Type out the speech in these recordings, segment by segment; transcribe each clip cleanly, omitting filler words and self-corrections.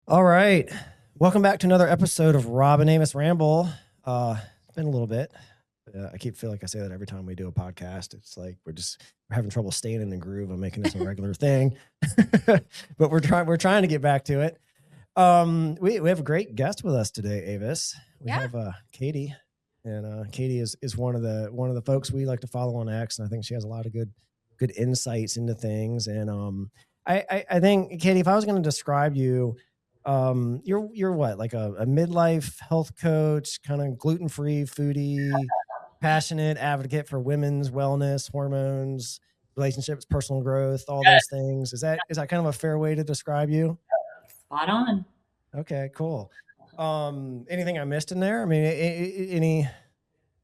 All right. Welcome back to another episode of Rob and Amos Ramble. It's been a little bit. I feel like I say that every time we do a podcast. It's like we're having trouble staying in the groove and making this a regular thing. But we're trying to get back to it. We have a great guest with us today, Avis. We have Kati. And Kati is one of the folks we like to follow on X, and I think she has a lot of good insights into things. And I think, Kati, if I was going to describe you, you're what, like a midlife health coach, kind of gluten-free foodie, passionate advocate for women's wellness, hormones, relationships, personal growth, all those things. Is that kind of a fair way to describe you? Spot on. Okay, cool. Anything I missed in there? I mean,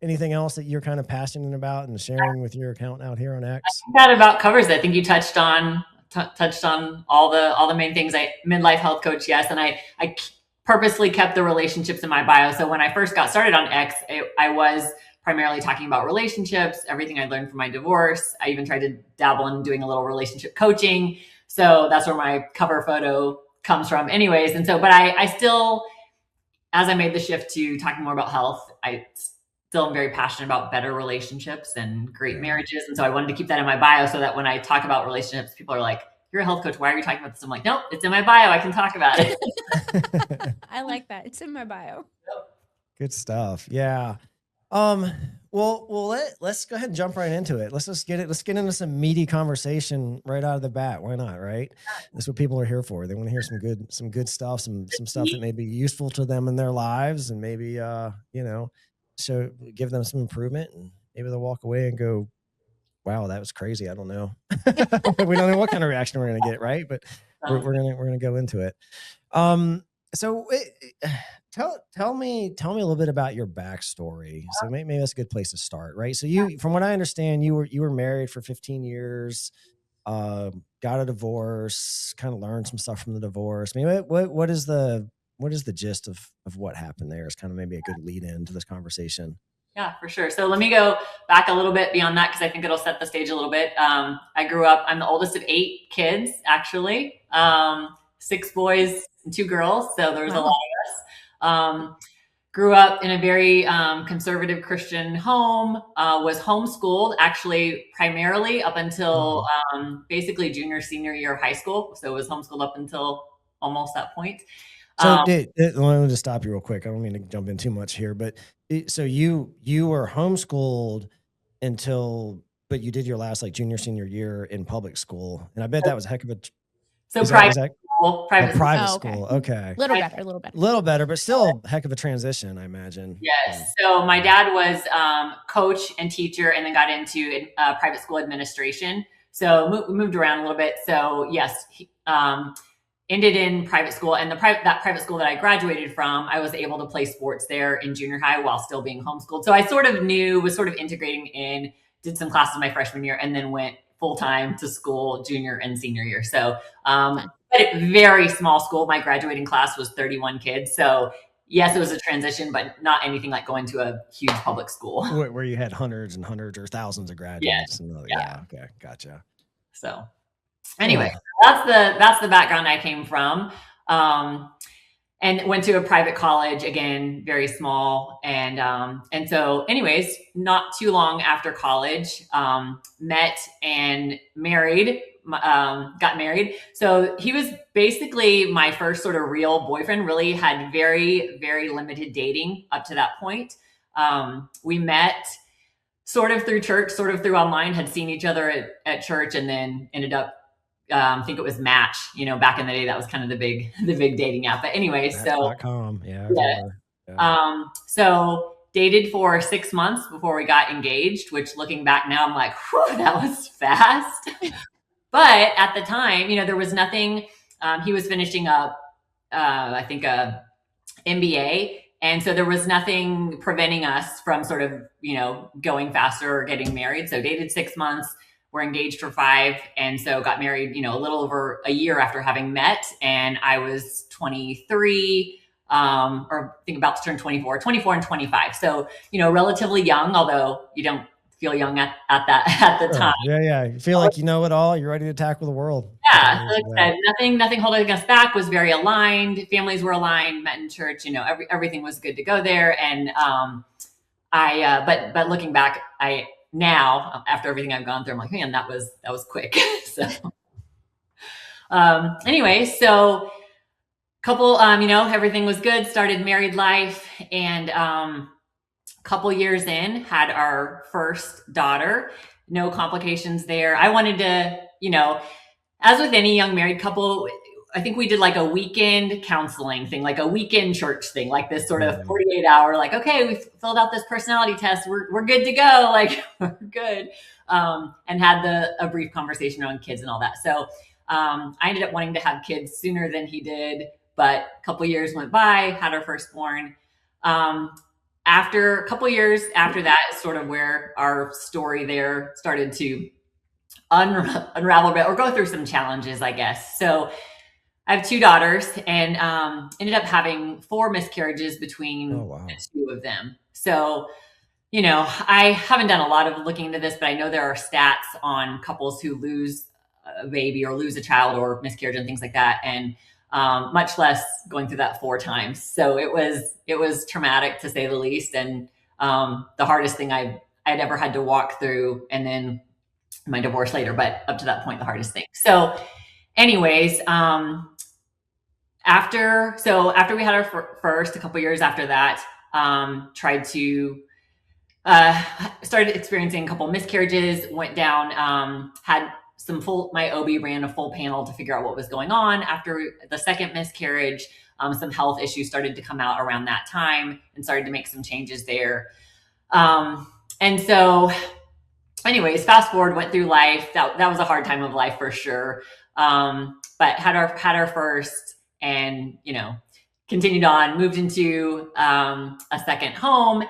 anything else that you're kind of passionate about and sharing with your account out here on X? I think that about covers it. I think you touched on all the main things. Midlife health coach, yes, and I purposely kept the relationships in my bio. So when I first got started on X, I was primarily talking about relationships, everything I learned from my divorce. I even tried to dabble in doing a little relationship coaching. So that's where my cover photo comes from, anyways. And so, but I still, as I made the shift to talking more about health, I still am very passionate about better relationships and great marriages. And so I wanted to keep that in my bio so that when I talk about relationships, people are like, "You're a health coach. Why are you talking about this?" I'm like, "Nope, it's in my bio. I can talk about it." I like that. It's in my bio. Good stuff. Yeah. Well, let's go ahead and jump right into it. Let's get into some meaty conversation right out of the bat. Why not? Right. That's what people are here for. They want to hear some good stuff, some stuff that may be useful to them in their lives, and maybe, so give them some improvement, and maybe they'll walk away and go, wow, that was crazy. I don't know. We don't know what kind of reaction we're going to get. Right. But we're going to go into it. Tell me a little bit about your backstory. So maybe that's a good place to start, right? So from what I understand, you were married for 15 years, got a divorce, kind of learned some stuff from the divorce. I mean, what is the gist of what happened there? Is kind of maybe a good lead in to this conversation. Yeah, for sure. So let me go back a little bit beyond that, because I think it'll set the stage a little bit. I grew up, I'm the oldest of 8 kids, actually, 6 boys and 2 girls. So there's a lot of us. Grew up in a very conservative Christian home, was homeschooled actually primarily up until basically junior, senior year of high school. So was homeschooled up until almost that point. So let me just stop you real quick. I don't mean to jump in too much here, but so you were homeschooled but you did your last like junior, senior year in public school. And I bet that was a heck of a... So private school. Private school. Okay. A little better, but still a heck of a transition, I imagine. Yes. So my dad was coach and teacher, and then got into private school administration. So we moved around a little bit. So yes, ended in private school, and that private school that I graduated from, I was able to play sports there in junior high while still being homeschooled. So I was sort of integrating in, did some classes my freshman year, and then went full-time to school junior and senior year. So, but a very small school. My graduating class was 31 kids. So yes, it was a transition, but not anything like going to a huge public school. Where you had hundreds and hundreds or thousands of graduates. Yeah. Okay. Gotcha. So anyway, that's the background I came from. And went to a private college, again, very small. And so anyways, not too long after college, met and got married. So he was basically my first sort of real boyfriend. Really had very, very limited dating up to that point. We met sort of through church, sort of through online, had seen each other at church, and then ended up, I think it was Match, back in the day. That was kind of the big dating app. But anyway, Match.com. Yeah. So dated for 6 months before we got engaged, which looking back now, I'm like, whew, that was fast. But at the time, there was nothing. He was finishing up, I think, a MBA. And so there was nothing preventing us from sort of, going faster or getting married. So dated 6 months. We're engaged for 5. And so got married, a little over a year after having met. And I was 23, or I think about to turn 24 and 25. So, relatively young, although you don't feel young at the time. Yeah. You feel like you know it all. You're ready to tackle the world. Yeah. So like I said, nothing holding us back, was very aligned. Families were aligned, met in church, everything was good to go there. And, but looking back, now after everything I've gone through, I'm like, man, that was quick. So, anyway, so couple, everything was good, started married life, and, couple years in, had our first daughter, no complications there. I wanted to, as with any young married couple, I think we did like a weekend counseling thing, like a weekend church thing, like this sort of 48-hour, like, okay, we filled out this personality test. We're good to go. Like, we're good. And had a brief conversation around kids and all that. So, I ended up wanting to have kids sooner than he did, but a couple years went by, had our firstborn. After a couple years after that is sort of where our story there started to unravel a bit, or go through some challenges, I guess. So I have two daughters, and ended up having 4 miscarriages between the 2 of them. So, I haven't done a lot of looking into this, but I know there are stats on couples who lose a baby or lose a child or miscarriage and things like that. And much less going through that 4 times. So it was traumatic, to say the least. And the hardest thing I'd ever had to walk through, and then my divorce later, but up to that point, the hardest thing. So anyways, after we had our first, a couple years after that, tried to, started experiencing a couple miscarriages, went down, had my OB ran a full panel to figure out what was going on. After the second miscarriage, some health issues started to come out around that time, and started to make some changes there. And so anyways, fast forward, went through life. That was a hard time of life for sure. But had our first, and, continued on, moved into, a second home,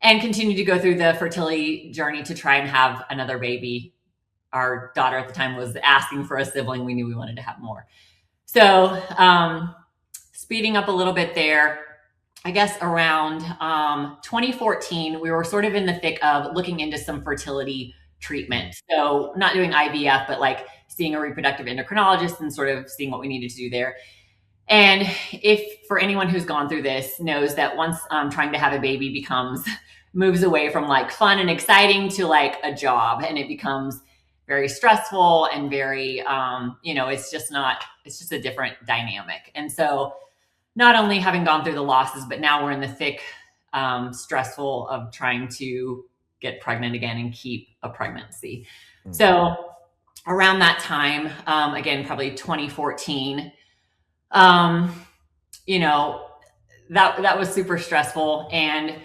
and continued to go through the fertility journey to try and have another baby. Our daughter at the time was asking for a sibling. We knew we wanted to have more. So, speeding up a little bit there, I guess around 2014, we were sort of in the thick of looking into some fertility treatment. So not doing IVF, but like seeing a reproductive endocrinologist and sort of seeing what we needed to do there. And if, for anyone who's gone through this, knows that once trying to have a baby moves away from like fun and exciting to like a job, and it becomes very stressful and very, it's just a different dynamic. And so not only having gone through the losses, but now we're in the thick, stressful of trying to get pregnant again and keep a pregnancy. Mm-hmm. So around that time, again, probably 2014, that was super stressful, and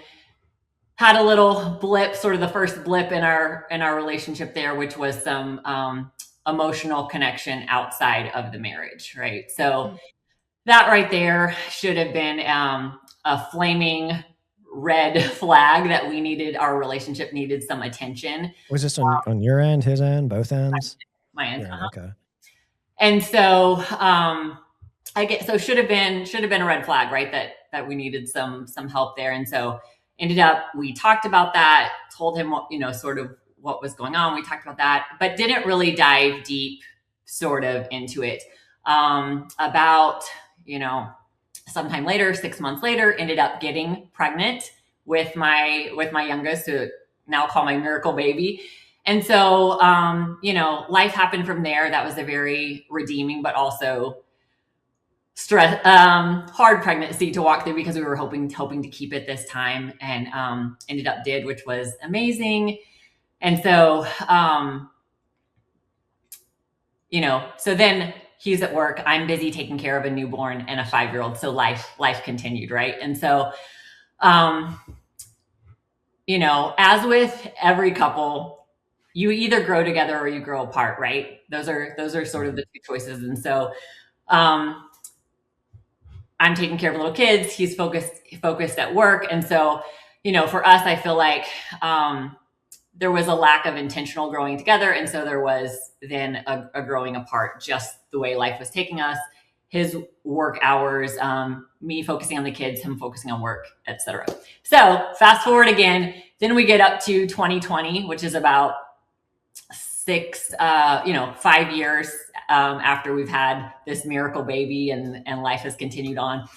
had a little blip, sort of the first blip in our relationship there, which was some emotional connection outside of the marriage, right? So that right there should have been a flaming red flag that our relationship needed some attention. Was this on your end, his end, both ends? My end. Yeah, okay. And so should have been a red flag, right? That we needed some help there. And so we talked about that, told him what, sort of what was going on. We talked about that, but didn't really dive deep sort of into it. About, sometime later, 6 months later, ended up getting pregnant with my youngest, who now call my miracle baby. And so, life happened from there. That was a very redeeming, but also hard pregnancy to walk through, because we were hoping to keep it this time, and ended up did, which was amazing. And so, so then he's at work, I'm busy taking care of a newborn and a 5-year-old. So life continued, right? And so, as with every couple, you either grow together or you grow apart, right? Those are sort of the 2 choices. And so, I'm taking care of little kids. He's focused at work. And so, for us, I feel like, there was a lack of intentional growing together. And so there was then a growing apart, just the way life was taking us, his work hours, me focusing on the kids, him focusing on work, etc. So fast forward again, then we get up to 2020, which is about 5 years after we've had this miracle baby and life has continued on.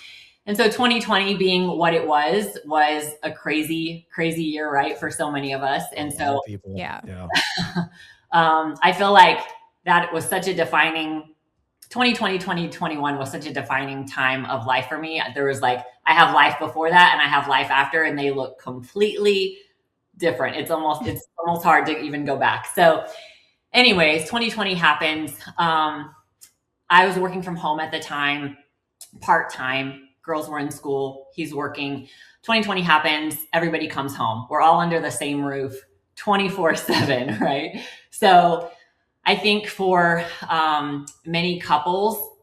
And so 2020 being what it was a crazy, crazy year, right? For so many of us. And so people. Yeah. I feel like that was such a defining 2020, 2021 was such a defining time of life for me. There was like, I have life before that and I have life after, and they look completely different. It's almost hard to even go back. So anyways, 2020 happens. I was working from home at the time, part-time. Girls were in school. He's working. 2020 happens. Everybody comes home. We're all under the same roof 24/7, right? So I think for many couples,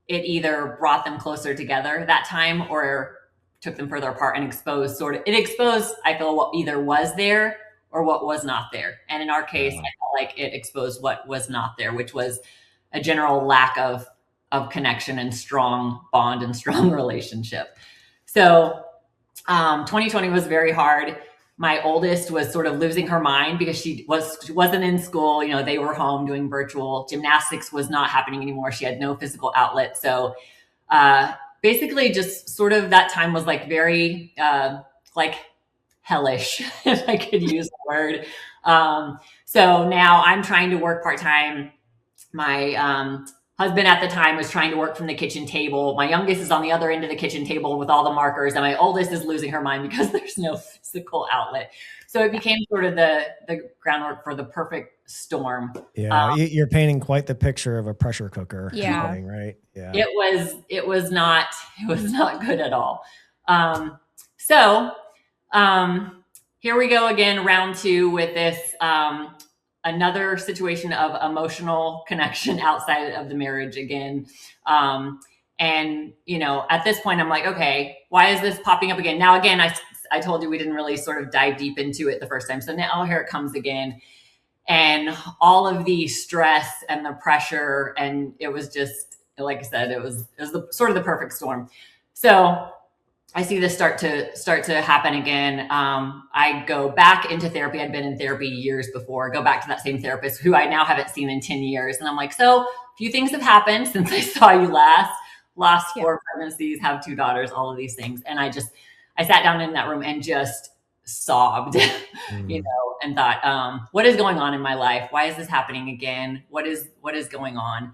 it either brought them closer together that time or took them further apart and exposed I feel, what either was there or what was not there. And in our case, I felt like it exposed what was not there, which was a general lack of connection and strong bond and strong relationship. So 2020 was very hard. My oldest was sort of losing her mind because she wasn't in school. You know, they were home doing virtual. Gymnastics was not happening anymore. She had no physical outlet. So basically just sort of that time was like very like hellish, if I could use the word. So now I'm trying to work part-time. My husband at the time was trying to work from the kitchen table. My youngest is on the other end of the kitchen table with all the markers, and my oldest is losing her mind because there's no physical outlet. So it became sort of the groundwork for the perfect storm. Yeah, you're painting quite the picture of a pressure cooker. Yeah, thing, right? Yeah, it was not good at all. So here we go again, round 2 with this. Another situation of emotional connection outside of the marriage again. And, you know, at this point I'm like, okay, why is this popping up again? Now, again, I told you we didn't really sort of dive deep into it the first time. So now here it comes again. And all of the stress and the pressure. And it was just, like I said, it was the sort of the perfect storm. So I see this start to happen again. I go back into therapy. I'd been in therapy years before. Go back to that same therapist who I now haven't seen in 10 years. And I'm like, so a few things have happened since I saw you last. Lost 4 pregnancies, have 2 daughters, all of these things. And I sat down in that room and just sobbed, you know, and thought, what is going on in my life? Why is this happening again? What is going on?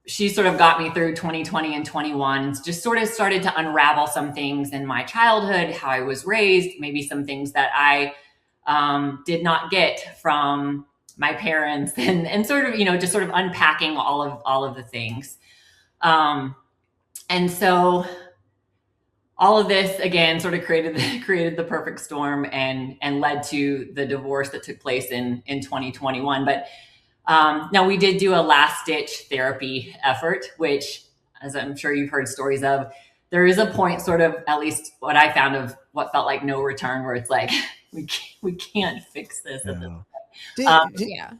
She sort of got me through 2020 and 21, just sort of started to unravel some things in my childhood, how I was raised, maybe some things that I did not get from my parents, and sort of, you know, just sort of unpacking all of the things. And so all of this again sort of created the perfect storm and led to the divorce that took place in 2021. But now we did do a last ditch therapy effort, which, as I'm sure you've heard stories of, there is a point, sort of, at least what I found, of what felt like no return, where it's like, we can't fix this. Yeah.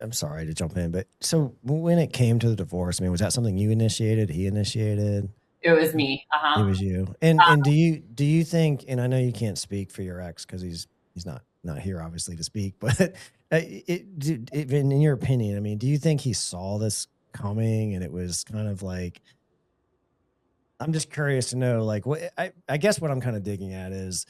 I'm sorry to jump in, but so when it came to the divorce, I mean, was that something you initiated? He initiated? It was me. It was you. And do you think? And I know you can't speak for your ex because he's not here, obviously, to speak. But in your opinion, I mean, do you think he saw this coming, and it was kind of like? I'm just curious to know, like, what I guess what I'm kind of digging at is,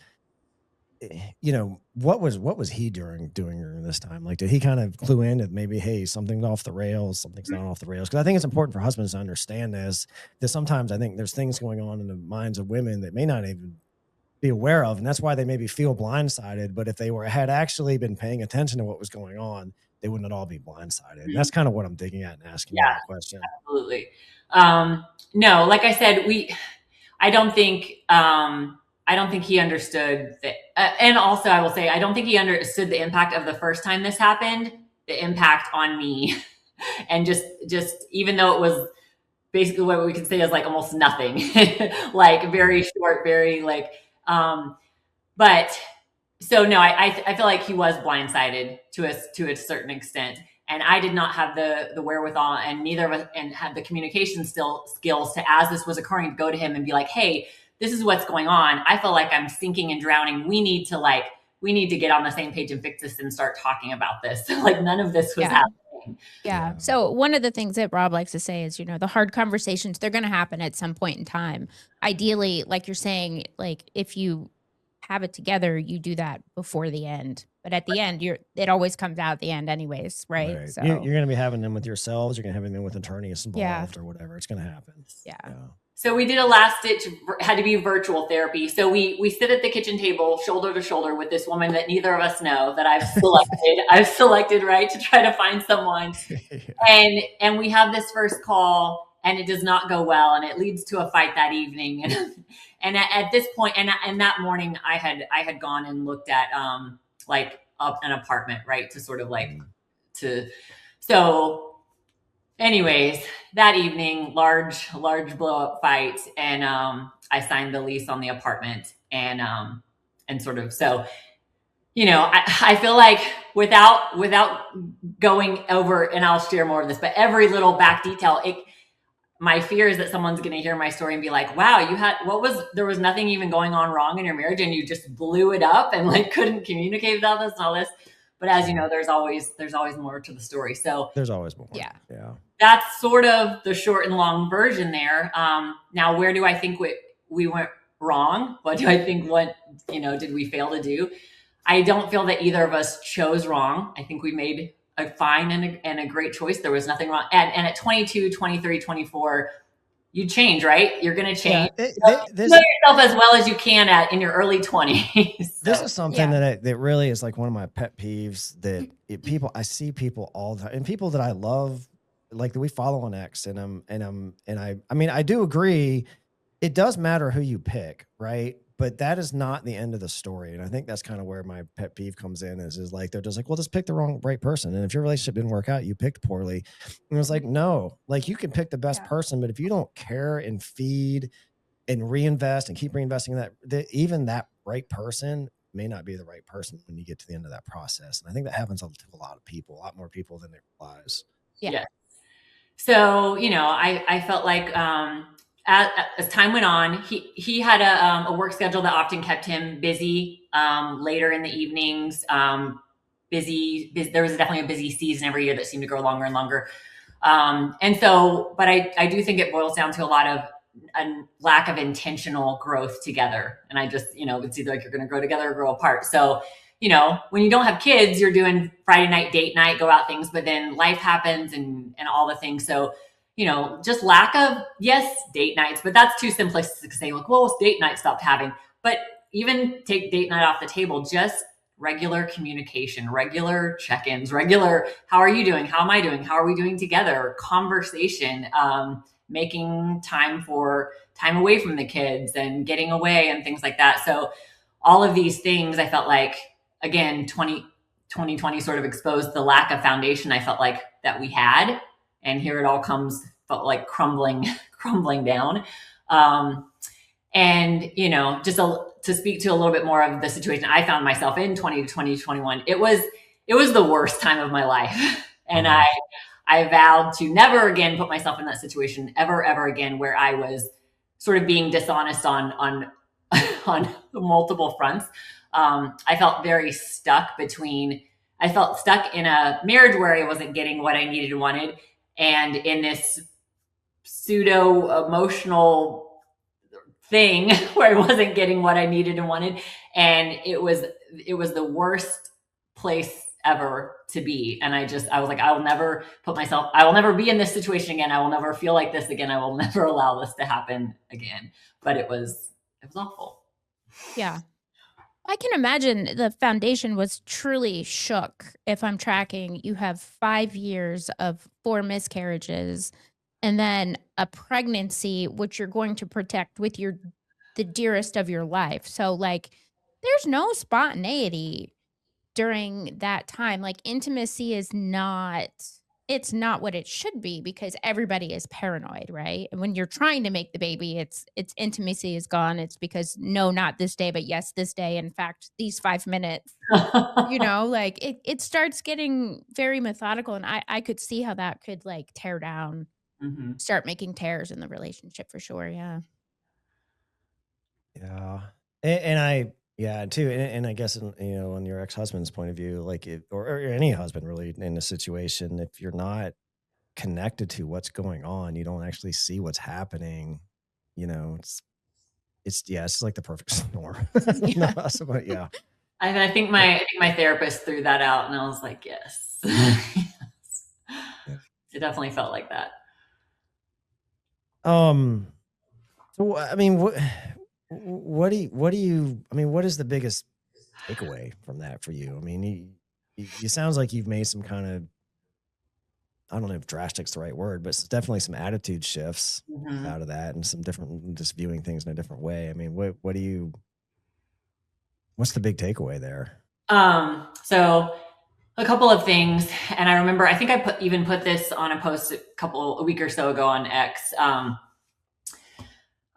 you know, what was he doing during this time? Like, did he kind of clue in that maybe, hey, something's off the rails, something's not off the rails? Because I think it's important for husbands to understand this. That sometimes I think there's things going on in the minds of women that may not even be aware of, and that's why they maybe feel blindsided. But if they had actually been paying attention to what was going on, they wouldn't at all be blindsided. And that's kind of what I'm digging at and asking you that question. Absolutely. No, like I said, I don't think he understood that. And also I will say, I don't think he understood the impact of the first time this happened, the impact on me. And just even though it was basically what we could say is like almost nothing, like very short, very like, but so no, I feel like he was blindsided to a certain extent. And I did not have the wherewithal, and neither of us, and had the communication skills to, as this was occurring, to go to him and be like, hey, this is what's going on. I feel like I'm sinking and drowning. We need to get on the same page and fix this and start talking about this. Like, none of this was happening. Yeah. So one of the things that Rob likes to say is, the hard conversations, they're going to happen at some point in time. Ideally, like you're saying, like if you have it together, you do that before the end. But at the end, it always comes out at the end anyways, right? So you're going to be having them with yourselves. You're going to have them with attorneys involved or whatever. It's going to happen. Yeah. So we did a last ditch, had to be virtual therapy. So we sit at the kitchen table, shoulder to shoulder with this woman that neither of us know that I've selected. I've selected, right, to try to find someone. And we have this first call and it does not go well. And it leads to a fight that evening. And at this point, and that morning I had gone and looked at, like an apartment, right. To sort of like so anyways, that evening, large blow up fight. And, I signed the lease on the apartment and sort of, so, I feel like without going over, and I'll share more of this, but every little back detail, my fear is that someone's going to hear my story and be like, wow, there was nothing even going on wrong in your marriage and you just blew it up and like couldn't communicate without this and all this. But as you know, there's always more to the story. So there's always more. Yeah. That's sort of the short and long version there. Now, where do I think we went wrong? What do I think, did we fail to do? I don't feel that either of us chose wrong. I think we made a fine and a great choice. There was nothing wrong. And at 22, 23, 24, you change, right? You're going to change. Yeah, know yourself as well as you can in your early 20s. So. This is something that really is like one of my pet peeves that I see people all the time, and people that I love, like that we follow on X, and I do agree. It does matter who you pick, right? But that is not the end of the story. And I think that's kind of where my pet peeve comes in is like, they're just like, well, just pick the right person. And if your relationship didn't work out, you picked poorly. And it was like, no, like you can pick the best person, but if you don't care and feed and reinvest and keep reinvesting in that even that right person may not be the right person when you get to the end of that process. And I think that happens to a lot of people, a lot more people than they realize. Yeah. So, I felt like, as time went on, he had a work schedule that often kept him busy, later in the evenings, busy. There was definitely a busy season every year that seemed to grow longer and longer. And so, but I do think it boils down to a lot of a lack of intentional growth together. And I just, it's either like you're going to grow together or grow apart. So, when you don't have kids, you're doing Friday night, date night, go out things, but then life happens and all the things. So, just lack of, yes, date nights, but that's too simplistic to say like, well, date night stopped having, but even take date night off the table, just regular communication, regular check-ins, regular, how are you doing? How am I doing? How are we doing together? Conversation, making time away from the kids and getting away and things like that. So all of these things, I felt like, again, 2020 sort of exposed the lack of foundation I felt like that we had. And here it all felt like crumbling down. And, just to speak to a little bit more of the situation I found myself in 2020, 21, it was the worst time of my life. And I vowed to never again put myself in that situation ever again, where I was sort of being dishonest on multiple fronts. I felt very stuck I felt stuck in a marriage where I wasn't getting what I needed and wanted, and in this pseudo emotional thing where I wasn't getting what I needed and wanted. And it was the worst place ever to be. And I was like, I will never be in this situation again. I will never feel like this again. I will never allow this to happen again. But it was awful. Yeah. I can imagine the foundation was truly shook. If I'm tracking, you have 5 years of 4 miscarriages and then a pregnancy, which you're going to protect with the dearest of your life. So like, there's no spontaneity during that time. Like intimacy is not what it should be because everybody is paranoid, right? And when you're trying to make the baby, it's intimacy is gone. It's because no, not this day, but yes, this day. In fact, these 5 minutes, like it starts getting very methodical. And I could see how that could like tear down, start making tears in the relationship for sure. Yeah. Yeah. And Yeah, too, and I guess on your ex-husband's point of view, like or any husband really in a situation, if you're not connected to what's going on, you don't actually see what's happening. It's yeah, it's like the perfect storm. No, Yeah. yeah, I think my therapist threw that out, and I was like, yes. Yes. yeah. It definitely felt like that. Um. So I mean, what is the biggest takeaway from that for you? I mean, you sounds like you've made some kind of, I don't know if drastic's the right word, but it's definitely some attitude shifts Mhm. out of that and some different, just viewing things in a different way. I mean, what's the big takeaway there? So a couple of things, and I remember I think I put this on a post a week or so ago on X.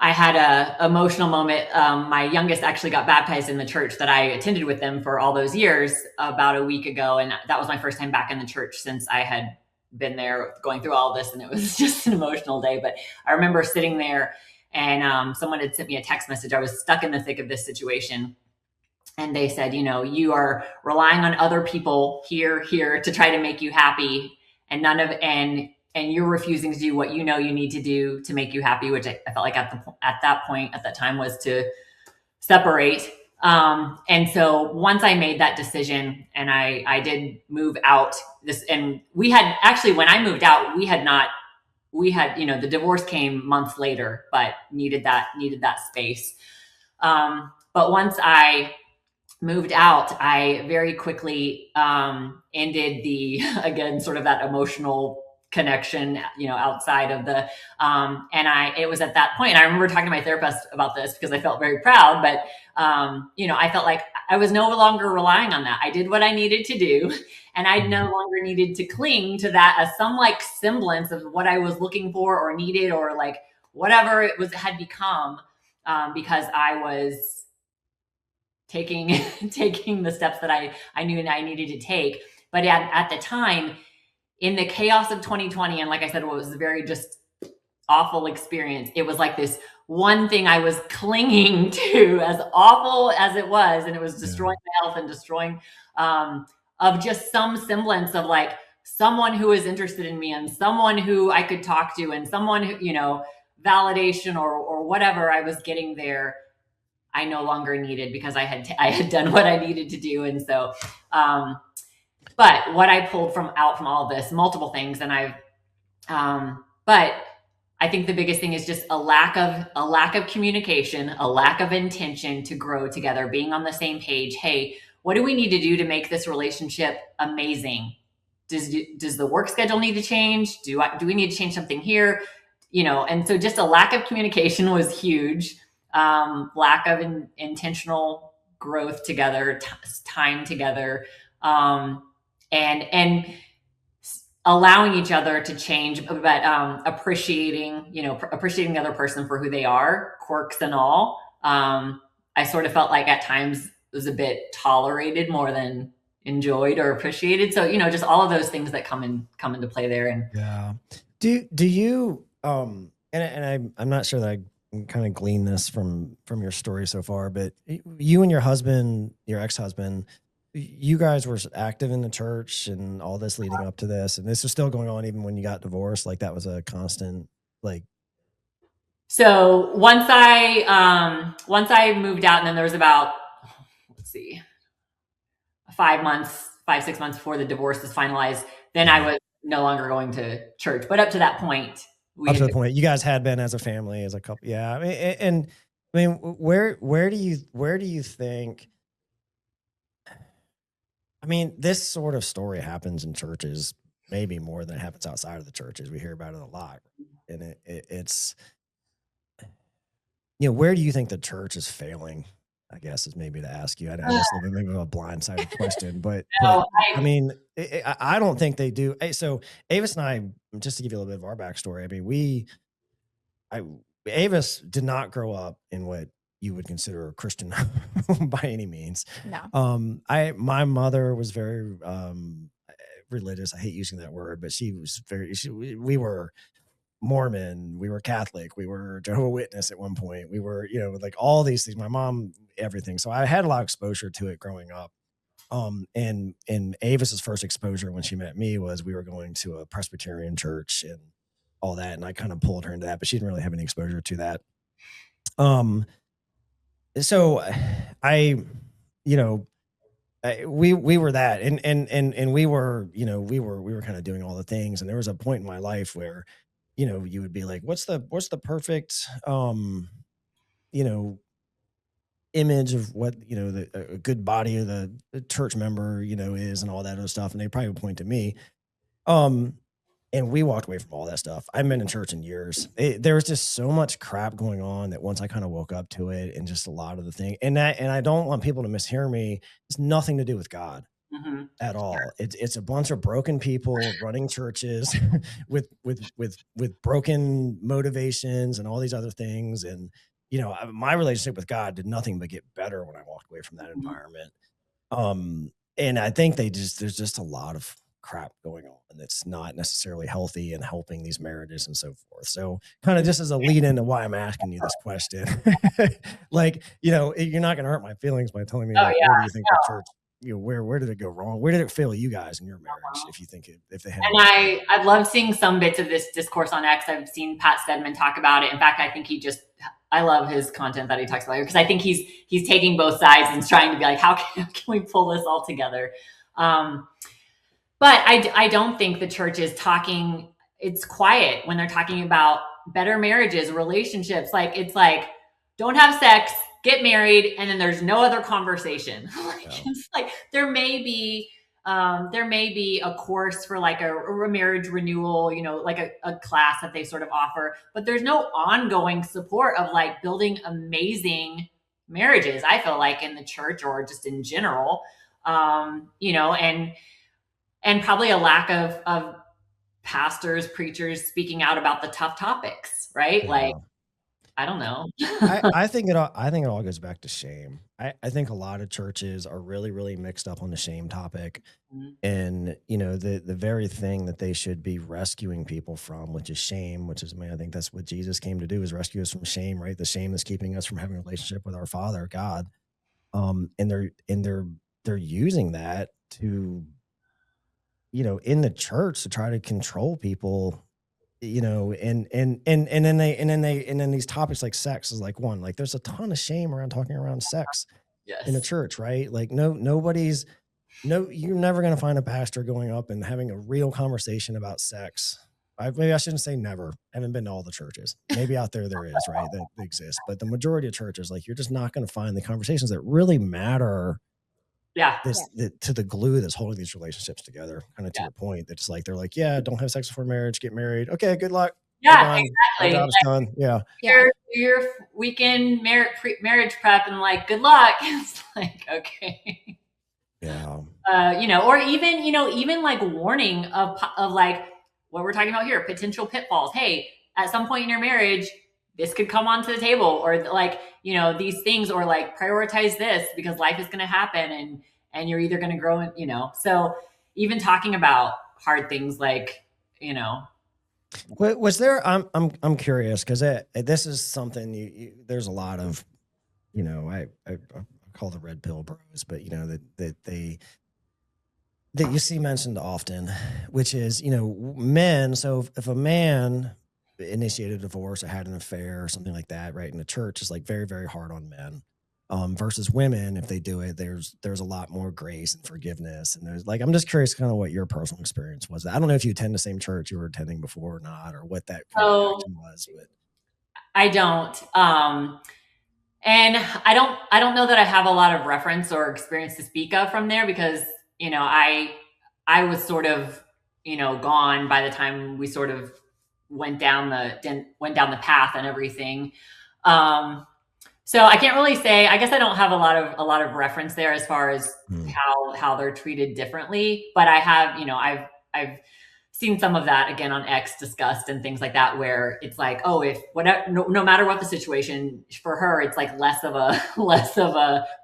I had a emotional moment. My youngest actually got baptized in the church that I attended with them for all those years about a week ago, and that was my first time back in the church since I had been there going through all this, and it was just an emotional day. But I remember sitting there, and someone had sent me a text message. I was stuck in the thick of this situation, and they said, you are relying on other people here to try to make you happy, and you're refusing to do what you need to do to make you happy, which I felt like at that time was to separate. And so once I made that decision and I did move out, and we had actually, when I moved out, we had the divorce came months later, but needed that space. But once I moved out, I very quickly ended the again sort of that emotional connection, outside of the and it was at that point, and I remember talking to my therapist about this because I felt very proud, but I felt like I was no longer relying on that. I did what I needed to do, and I no longer needed to cling to that as some like semblance of what I was looking for or needed, or like whatever had become, because I was taking taking the steps that I knew I needed to take. But at the time, in the chaos of 2020, and like I said, it was a very just awful experience. It was like this one thing I was clinging to, as awful as it was, and it was destroying my health and destroying of just some semblance of like someone who was interested in me and someone who I could talk to and someone who, validation or whatever I was getting there. I no longer needed, because I had done what I needed to do. And so, but what I pulled from all of this, multiple things, and but I think the biggest thing is just a lack of communication, a lack of intention to grow together, being on the same page. Hey, what do we need to do to make this relationship amazing? Does the work schedule need to change? Do we need to change something here? And so just a lack of communication was huge. Lack of intentional growth together, time together, and allowing each other to change, but appreciating the other person for who they are, quirks and all. I sort of felt like at times it was a bit tolerated more than enjoyed or appreciated. So just all of those things that come into play there. And Yeah. Do you and I'm not sure that I can kind of glean this from your story so far, but you and your husband, your ex-husband, you guys were active in the church and all this leading up to this, and this was still going on even when you got divorced. Like that was a constant, like. So once I moved out, and then there was about, let's see, 5-6 months before the divorce was finalized, then I was no longer going to church. But up to that point, Up to the point you guys had been as a family, as a couple. Yeah. I mean, and I mean, where do you think, I mean, this sort of story happens in churches maybe more than it happens outside of the churches. We hear about it a lot. And it's, where do you think the church is failing? I guess is maybe to ask you. I know it's maybe a blindsided question, but I mean, I don't think they do. So Avis and I, just to give you a little bit of our backstory, I mean, Avis did not grow up in what you would consider a Christian by any means. No. My mother was very religious. I hate using that word, but she was we were Mormon, we were Catholic, we were Jehovah's Witness at one point, we were, like all these things. My mom, everything. So I had a lot of exposure to it growing up. And Avis's first exposure when she met me was we were going to a Presbyterian church and all that, and I kind of pulled her into that, but she didn't really have any exposure to that. So we were that, and we were, we were kind of doing all the things, and there was a point in my life where, you would be like, what's the perfect, image of what, a good body of the church member, is, and all that other stuff. And they probably would point to me. And we walked away from all that stuff. I haven't been in church in years. There was just so much crap going on that once I kind of woke up to it, and just a lot of the thing, and I don't want people to mishear me. It's nothing to do with God at all. It's a bunch of broken people running churches with broken motivations and all these other things. And, my relationship with God did nothing but get better when I walked away from that environment. And I think there's just a lot of crap going on that's not necessarily healthy and helping these marriages and so forth. So kind of just as a lead into why I'm asking you this question, like, you're not going to hurt my feelings by telling me, where do you think the church, where did it go wrong? Where did it fail you guys in your marriage? If you think if they had, and I love seeing some bits of this discourse on X. I've seen Pat Stedman talk about it. In fact, I think I love his content that he talks about here, because I think he's taking both sides and trying to be like, how can we pull this all together? But I don't think the church is talking, it's quiet when they're talking about better marriages, relationships. Like, it's like, don't have sex, get married, and then there's no other conversation. It's like, there may be a course for like a marriage renewal, like a class that they sort of offer, but there's no ongoing support of like building amazing marriages, I feel like, in the church or just in general. And probably a lack of pastors, preachers speaking out about the tough topics, right? Yeah. Like, I don't know. I think it all goes back to shame. I think a lot of churches are really, really mixed up on the shame topic. And, the very thing that they should be rescuing people from, which is shame, which is, I think that's what Jesus came to do, is rescue us from shame, right? The shame that's keeping us from having a relationship with our Father, God. And they're using that to, in the church, to try to control people, and then these topics like sex is like one. Like, there's a ton of shame around talking around sex in the church, right? Like, you're never going to find a pastor going up and having a real conversation about sex. Maybe I shouldn't say never. I haven't been to all the churches. Maybe out there is, right? That exists. But the majority of churches, like, you're just not going to find the conversations that really matter. To the glue that's holding these relationships together, kind of to your point. That's like, they're like, don't have sex before marriage, get married. Okay, good luck. Yeah, exactly. My job's done. Yeah. Your weekend marriage prep, and like, good luck. It's like, okay. Yeah. Or even like warning of like what we're talking about here, potential pitfalls. Hey, at some point in your marriage, this could come onto the table, or like, these things, or like, prioritize this because life is going to happen, and you're either going to grow in, so even talking about hard things, like, was there, I'm curious, because this is something there's a lot of, I call the red pill bros, but that you see mentioned often, which is, men. So if a man initiated a divorce or had an affair or something like that, right, in the church, is like very, very hard on men, versus women. If they do it, there's a lot more grace and forgiveness. And there's like, I'm just curious kind of what your personal experience was. I don't know if you attend the same church you were attending before or not, or what that kind of action was. But I don't. And I don't know that I have a lot of reference or experience to speak of from there, because, I was sort of, gone by the time we sort of went down the path and everything. So I can't really say, I guess I don't have a lot of reference there as far as how they're treated differently, but I have, I've seen some of that again on X discussed and things like that, where it's like, oh, if whatever, no matter what the situation, for her, it's like less of a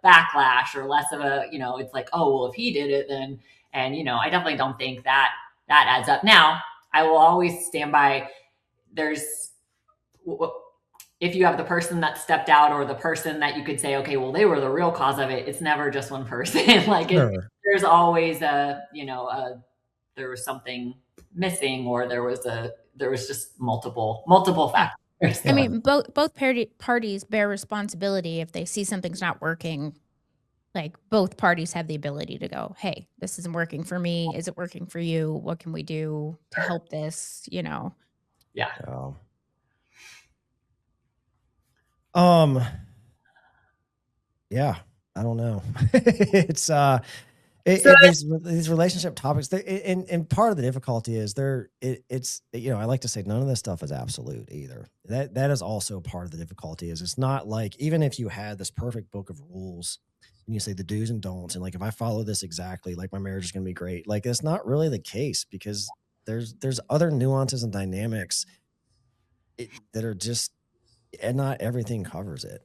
backlash, or less of a, it's like, oh, well, if he did it, then, and, I definitely don't think that adds up. Now, I will always stand by there's, if you have the person that stepped out or the person that you could say, okay, well, they were the real cause of it. It's never just one person. Like Sure. there's always there was something missing, or there was just multiple factors. I mean, both parties bear responsibility if they see something's not working. Like both parties have the ability to go, hey, this isn't working for me. Is it working for you? What can we do to help this? Yeah. Yeah, I don't know. It's these relationship topics, and part of the difficulty is it's I like to say none of this stuff is absolute either. That is also part of the difficulty. Is it's not like, even if you had this perfect book of rules and you say the do's and don'ts, and like if I follow this exactly, like my marriage is going to be great. Like it's not really the case, because there's other nuances and dynamics that are just, and not everything covers it.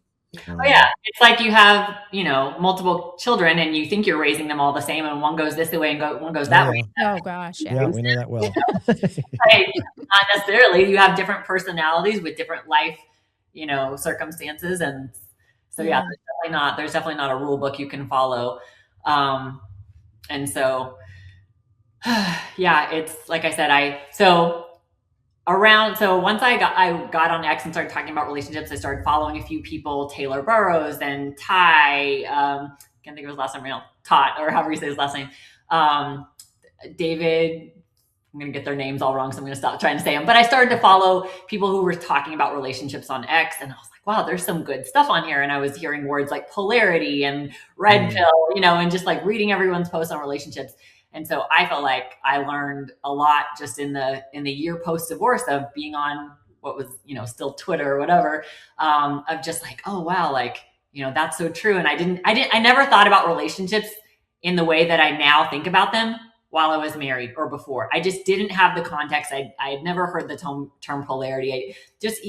Oh yeah, it's like you have multiple children, and you think you're raising them all the same, and one goes this way and one goes that way. Oh gosh, yeah, we know that well. Like, not necessarily. You have different personalities with different life, circumstances, and so yeah, there's definitely not a rule book you can follow, and so yeah, it's like I said, so once I got on X and started talking about relationships, I started following a few people, Taylor Burrows and Ty, can't think of his last name right now, Tot, or however you say his last name, David. I'm going to get their names all wrong, so I'm going to stop trying to say them. But I started to follow people who were talking about relationships on X, and I was like, wow, there's some good stuff on here. And I was hearing words like polarity and red pill, and just like reading everyone's posts on relationships. And so I felt like I learned a lot just in the year post divorce of being on what was, still Twitter or whatever, of just like, oh wow, like, that's so true. And I never thought about relationships in the way that I now think about them while I was married or before. I just didn't have the context. I had never heard the term polarity.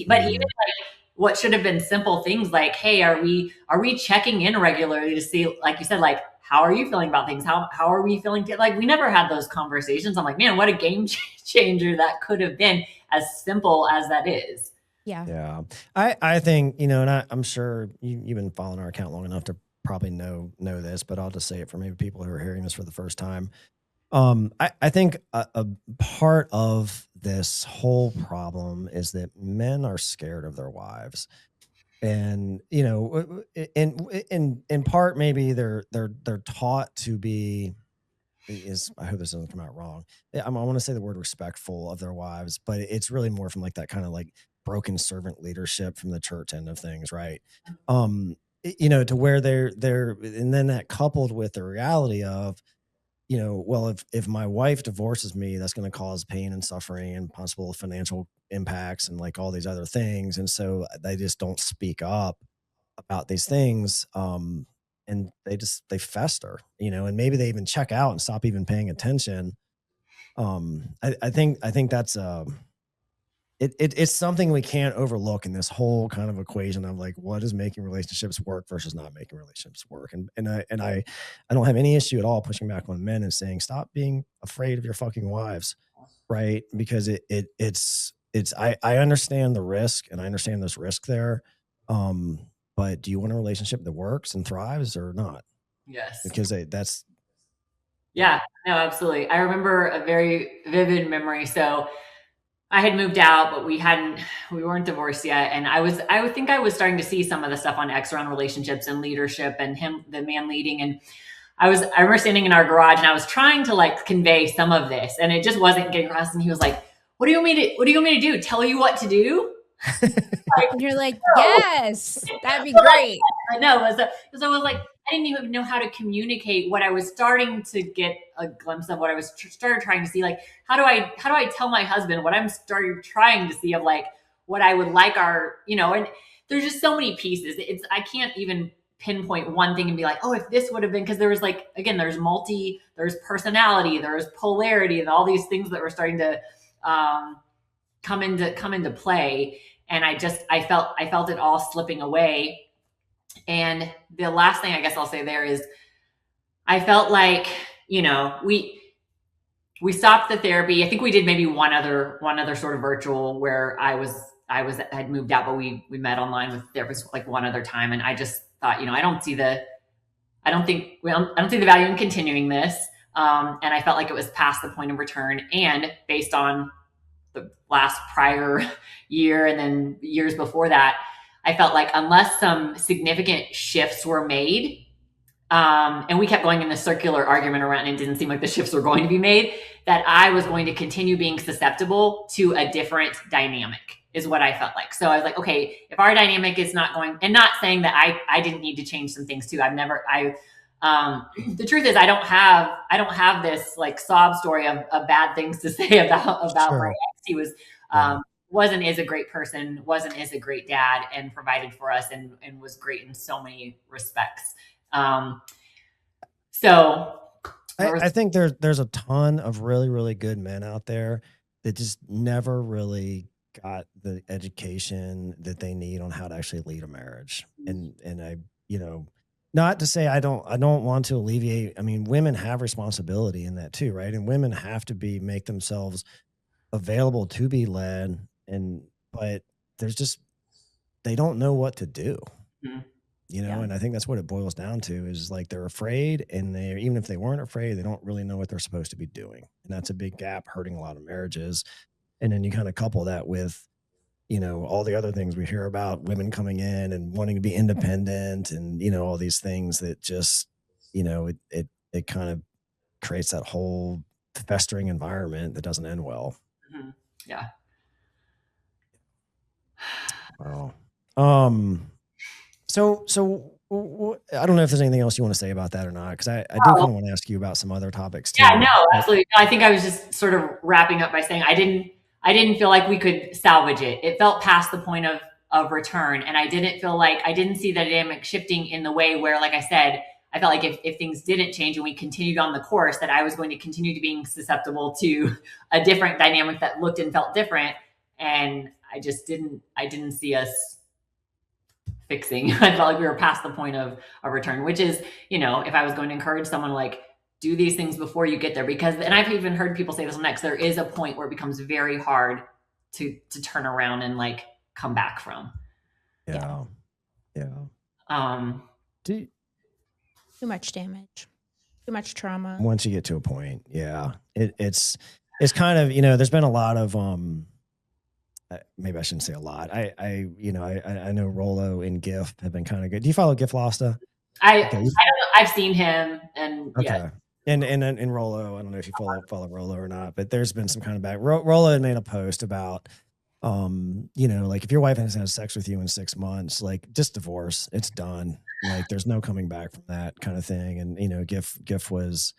But even like what should have been simple things like, hey, are we checking in regularly to see, like you said, like, how are you feeling about things? How are we feeling? Like, we never had those conversations. I'm like, man, what a game changer that could have been, as simple as that is. Yeah. I think, and I'm sure you've been following our account long enough to probably know this, but I'll just say it for maybe people who are hearing this for the first time. I think a part of this whole problem is that men are scared of their wives. And in part, maybe they're taught to be, I hope this doesn't come out wrong. I want to say the word respectful of their wives, but it's really more from like that kind of like broken servant leadership from the church end of things, right? To where they're, and then that coupled with the reality of, well, if my wife divorces me, that's going to cause pain and suffering and possible financial impacts and like all these other things. And so they just don't speak up about these things. And they fester, and maybe they even check out and stop even paying attention. I think that's, it's something we can't overlook in this whole kind of equation of like, what is making relationships work versus not making relationships work. And I don't have any issue at all pushing back on men and saying, stop being afraid of your fucking wives. Right. Because I understand the risk, and I understand there's risk there. But do you want a relationship that works and thrives or not? Yes. Because that's. Yeah, no, absolutely. I remember a very vivid memory. So I had moved out, but we weren't divorced yet. And I would think I was starting to see some of the stuff on X around relationships and leadership and the man leading. And I remember standing in our garage, and I was trying to like convey some of this, and it just wasn't getting across. And he was like, what do you want me to do? Tell you what to do? And you're like, yes, that'd be great. I know. So I was like, I didn't even know how to communicate what I was starting to get a glimpse of, what I was started trying to see. Like, how do I tell my husband what I'm starting trying to see of like what I would like our, and there's just so many pieces. I can't even pinpoint one thing and be like, oh, if this would have been, because there was like, again, there's personality, there's polarity, and all these things that were starting to come into play. And I felt it all slipping away. And the last thing I guess I'll say there is, I felt like, we stopped the therapy. I think we did maybe one other sort of virtual where I had moved out, but we met online with therapists like one other time. And I just thought, I don't see the value in continuing this. And I felt like it was past the point of return, and based on the last prior year and then years before that, I felt like unless some significant shifts were made, and we kept going in this circular argument around, and it didn't seem like the shifts were going to be made, that I was going to continue being susceptible to a different dynamic, is what I felt like. So I was like, okay, if our dynamic is not going, and not saying that I didn't need to change some things too. The truth is I don't have this like sob story of bad things to say about Sure. my ex. He was, is a great person, is a great dad, and provided for us, and was great in so many respects. So I think there's a ton of really, really good men out there that just never really got the education that they need on how to actually lead a marriage. And I, not to say I don't want to alleviate. I mean, women have responsibility in that too, right? And women have to make themselves available to be led, but they don't know what to do. Mhm. And I think that's what it boils down to, is like they're afraid, and even if they weren't afraid, they don't really know what they're supposed to be doing. And that's a big gap hurting a lot of marriages. And then you kind of couple that with, all the other things we hear about, women coming in and wanting to be independent, and, all these things that just, it kind of creates that whole festering environment that doesn't end well. Mm-hmm. Yeah. Wow. So I don't know if there's anything else you want to say about that or not, because I do kind of want to ask you about some other topics too. Yeah, no, absolutely. No, I think I was just sort of wrapping up by saying I didn't feel like we could salvage it. It felt past the point of return, and I didn't see the dynamic shifting in the way where, like I said, I felt like if things didn't change and we continued on the course, that I was going to continue to being susceptible to a different dynamic that looked and felt different. And I didn't see us fixing. I felt like we were past the point of a return, which is, if I was going to encourage someone, like, do these things before you get there, and I've even heard people say this on X, there is a point where it becomes very hard to turn around and like come back from. Yeah. Too much damage, too much trauma. Once you get to a point, yeah, it's kind of, there's been a lot of maybe I shouldn't say a lot. I know Rollo and GIF have been kind of good. Do you follow GIF Losta? I don't know. I've seen him, and okay. Yeah. And Rollo, I don't know if you follow Rollo or not, but there's been some kind of back. Rollo had made a post about, like if your wife hasn't had sex with you in 6 months, like just divorce, it's done. Like there's no coming back from that kind of thing. And, GIF was,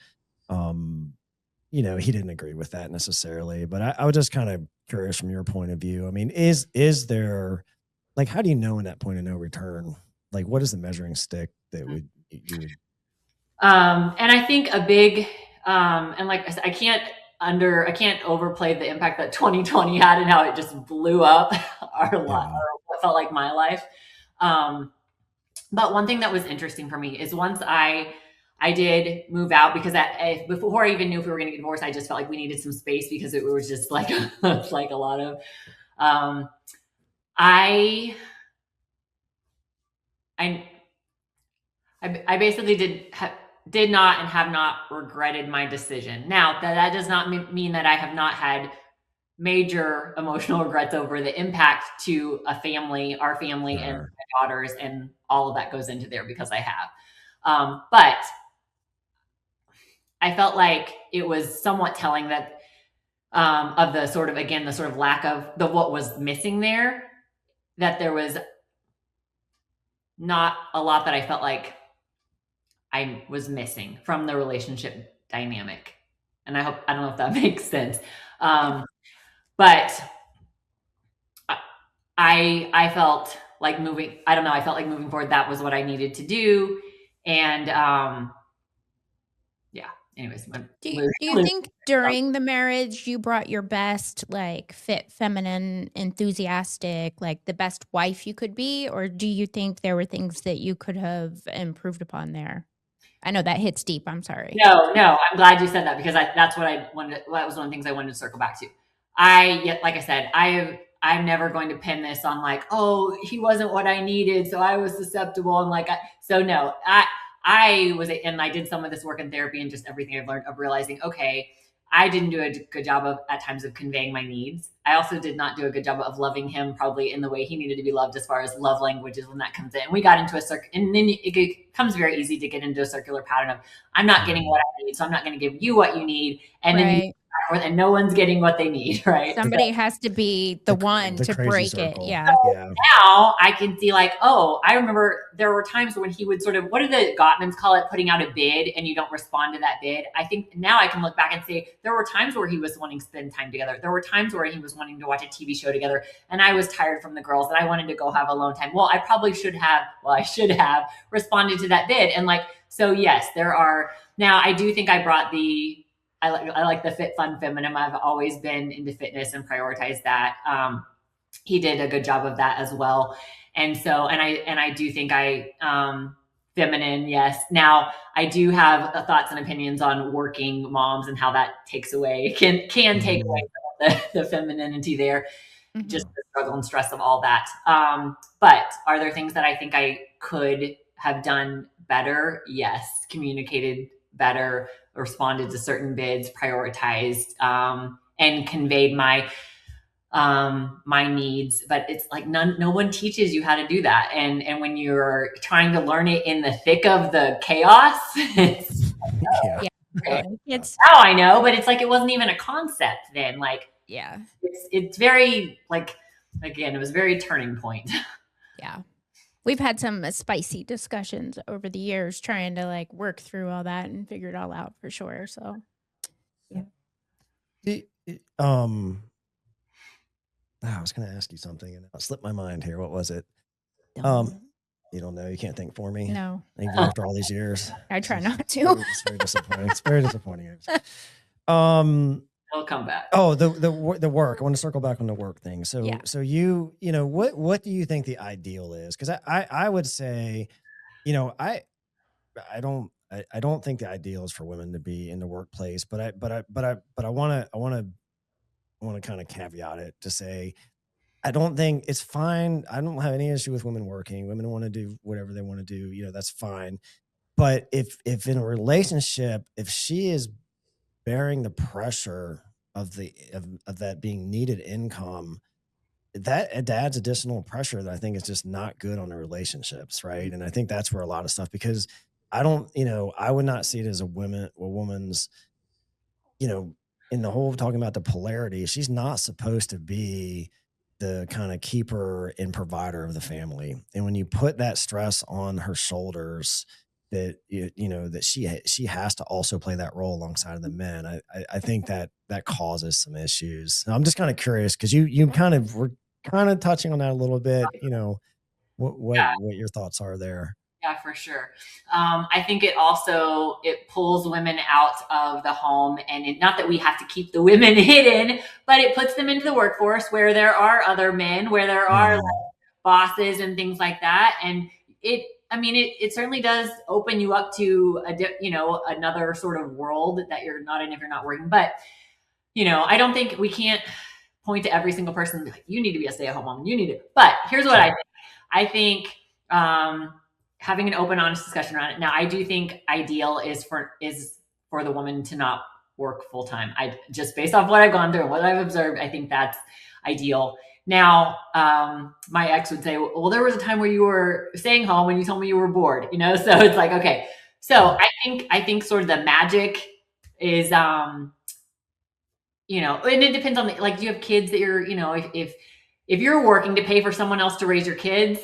he didn't agree with that necessarily, but I was just kind of curious from your point of view. I mean, is there, like, how do you know in that point of no return? Like, what is the measuring stick that you would? And I think a big, and like I said, I can't overplay the impact that 2020 had and how it just blew up our life, or what felt like my life. But one thing that was interesting for me is once I did move out, because before I even knew if we were going to get divorced, I just felt like we needed some space, because it was just like, like a lot of, I basically did not and have not regretted my decision. Now, that does not mean that I have not had major emotional regrets over the impact to our family, and my daughters, and all of that goes into there, because I have. But I felt like it was somewhat telling that of the sort of, again, the sort of lack of what was missing there, that there was not a lot that I felt like I was missing from the relationship dynamic. And I don't know if that makes sense. But I felt like I felt like moving forward, that was what I needed to do. And anyways. Do you think during the marriage you brought your best, like, fit, feminine, enthusiastic, like the best wife you could be? Or do you think there were things that you could have improved upon there? I know that hits deep. I'm sorry. No, I'm glad you said that because that's what I wanted. That was one of the things I wanted to circle back to. Like I said, I'm never going to pin this on like, oh, he wasn't what I needed, so I was susceptible, and like, so no, I was, and I did some of this work in therapy and just everything I've learned of realizing, okay, I didn't do a good job of at times of conveying my needs. I also did not do a good job of loving him probably in the way he needed to be loved as far as love languages when that comes in. We got into a circle, and then it becomes very easy to get into a circular pattern of I'm not getting what I need, so I'm not going to give you what you need, and then and no one's getting what they need, right? Somebody has to be the one to break circle. it. Yeah. So now I can see like, oh, I remember there were times when he would sort of, what do the Gottmans call it? Putting out a bid and you don't respond to that bid. I think now I can look back and say there were times where he was wanting to spend time together. There were times where he was wanting to watch a TV show together and I was tired from the girls and I wanted to go have alone time. Well, I should have responded to that bid. And like, so yes, there are, now I do think I brought I like the fit, fun, feminine. I've always been into fitness and prioritized that. He did a good job of that as well. And so, and I do think feminine. Yes. Now I do have thoughts and opinions on working moms and how that takes away, can take away the femininity there, just the struggle and stress of all that. But are there things that I think I could have done better? Yes. Communicated better, responded to certain bids, prioritized, and conveyed my needs. But it's like no one teaches you how to do that. And when you're trying to learn it in the thick of the chaos, it's okay. It's now I know, but it's like it wasn't even a concept then. Like, it's very like, again, it was very turning point. Yeah. We've had some spicy discussions over the years trying to like work through all that and figure it all out for sure. So, I was going to ask you something and it slipped my mind here. What was it? You don't know. You can't think for me. No. Even after all these years. I try not to. It's very disappointing. It's very disappointing. It'll come back. Oh, the work. I want to circle back on the work thing. So, so you know, what do you think the ideal is? Because I would say, you know, I don't think the ideal is for women to be in the workplace, but I want to kind of caveat it to say, I don't think it's fine. I don't have any issue with women working. Women want to do whatever they want to do. You know, that's fine. But if in a relationship, if she is bearing the pressure of that being needed income, that adds additional pressure that I think is just not good on the relationships, right? And I think that's where a lot of stuff, because I would not see it as a woman's, you know, in the whole talking about the polarity, she's not supposed to be the kind of keeper and provider of the family. And when you put that stress on her shoulders, that that she has to also play that role alongside of the men, I think that causes some issues. And I'm just kind of curious because you kind of were kind of touching on that a little bit. You know, what your thoughts are there. Yeah, for sure. I think it pulls women out of the home, and not that we have to keep the women hidden, but it puts them into the workforce where there are other men, where there are like bosses and things like that. And it certainly does open you up to another sort of world that you're not in if you're not working. But, I don't think we can't point to every single person like, you need to be a stay-at-home mom. You need to. But here's what I think. I think having an open, honest discussion around it. Now, I do think ideal is for the woman to not work full time. I just based off what I've gone through and what I've observed, I think that's ideal. Now, my ex would say, well, there was a time where you were staying home and you told me you were bored, so it's like, okay. So I think sort of the magic is, and it depends on do you have kids that you're, if you're working to pay for someone else to raise your kids,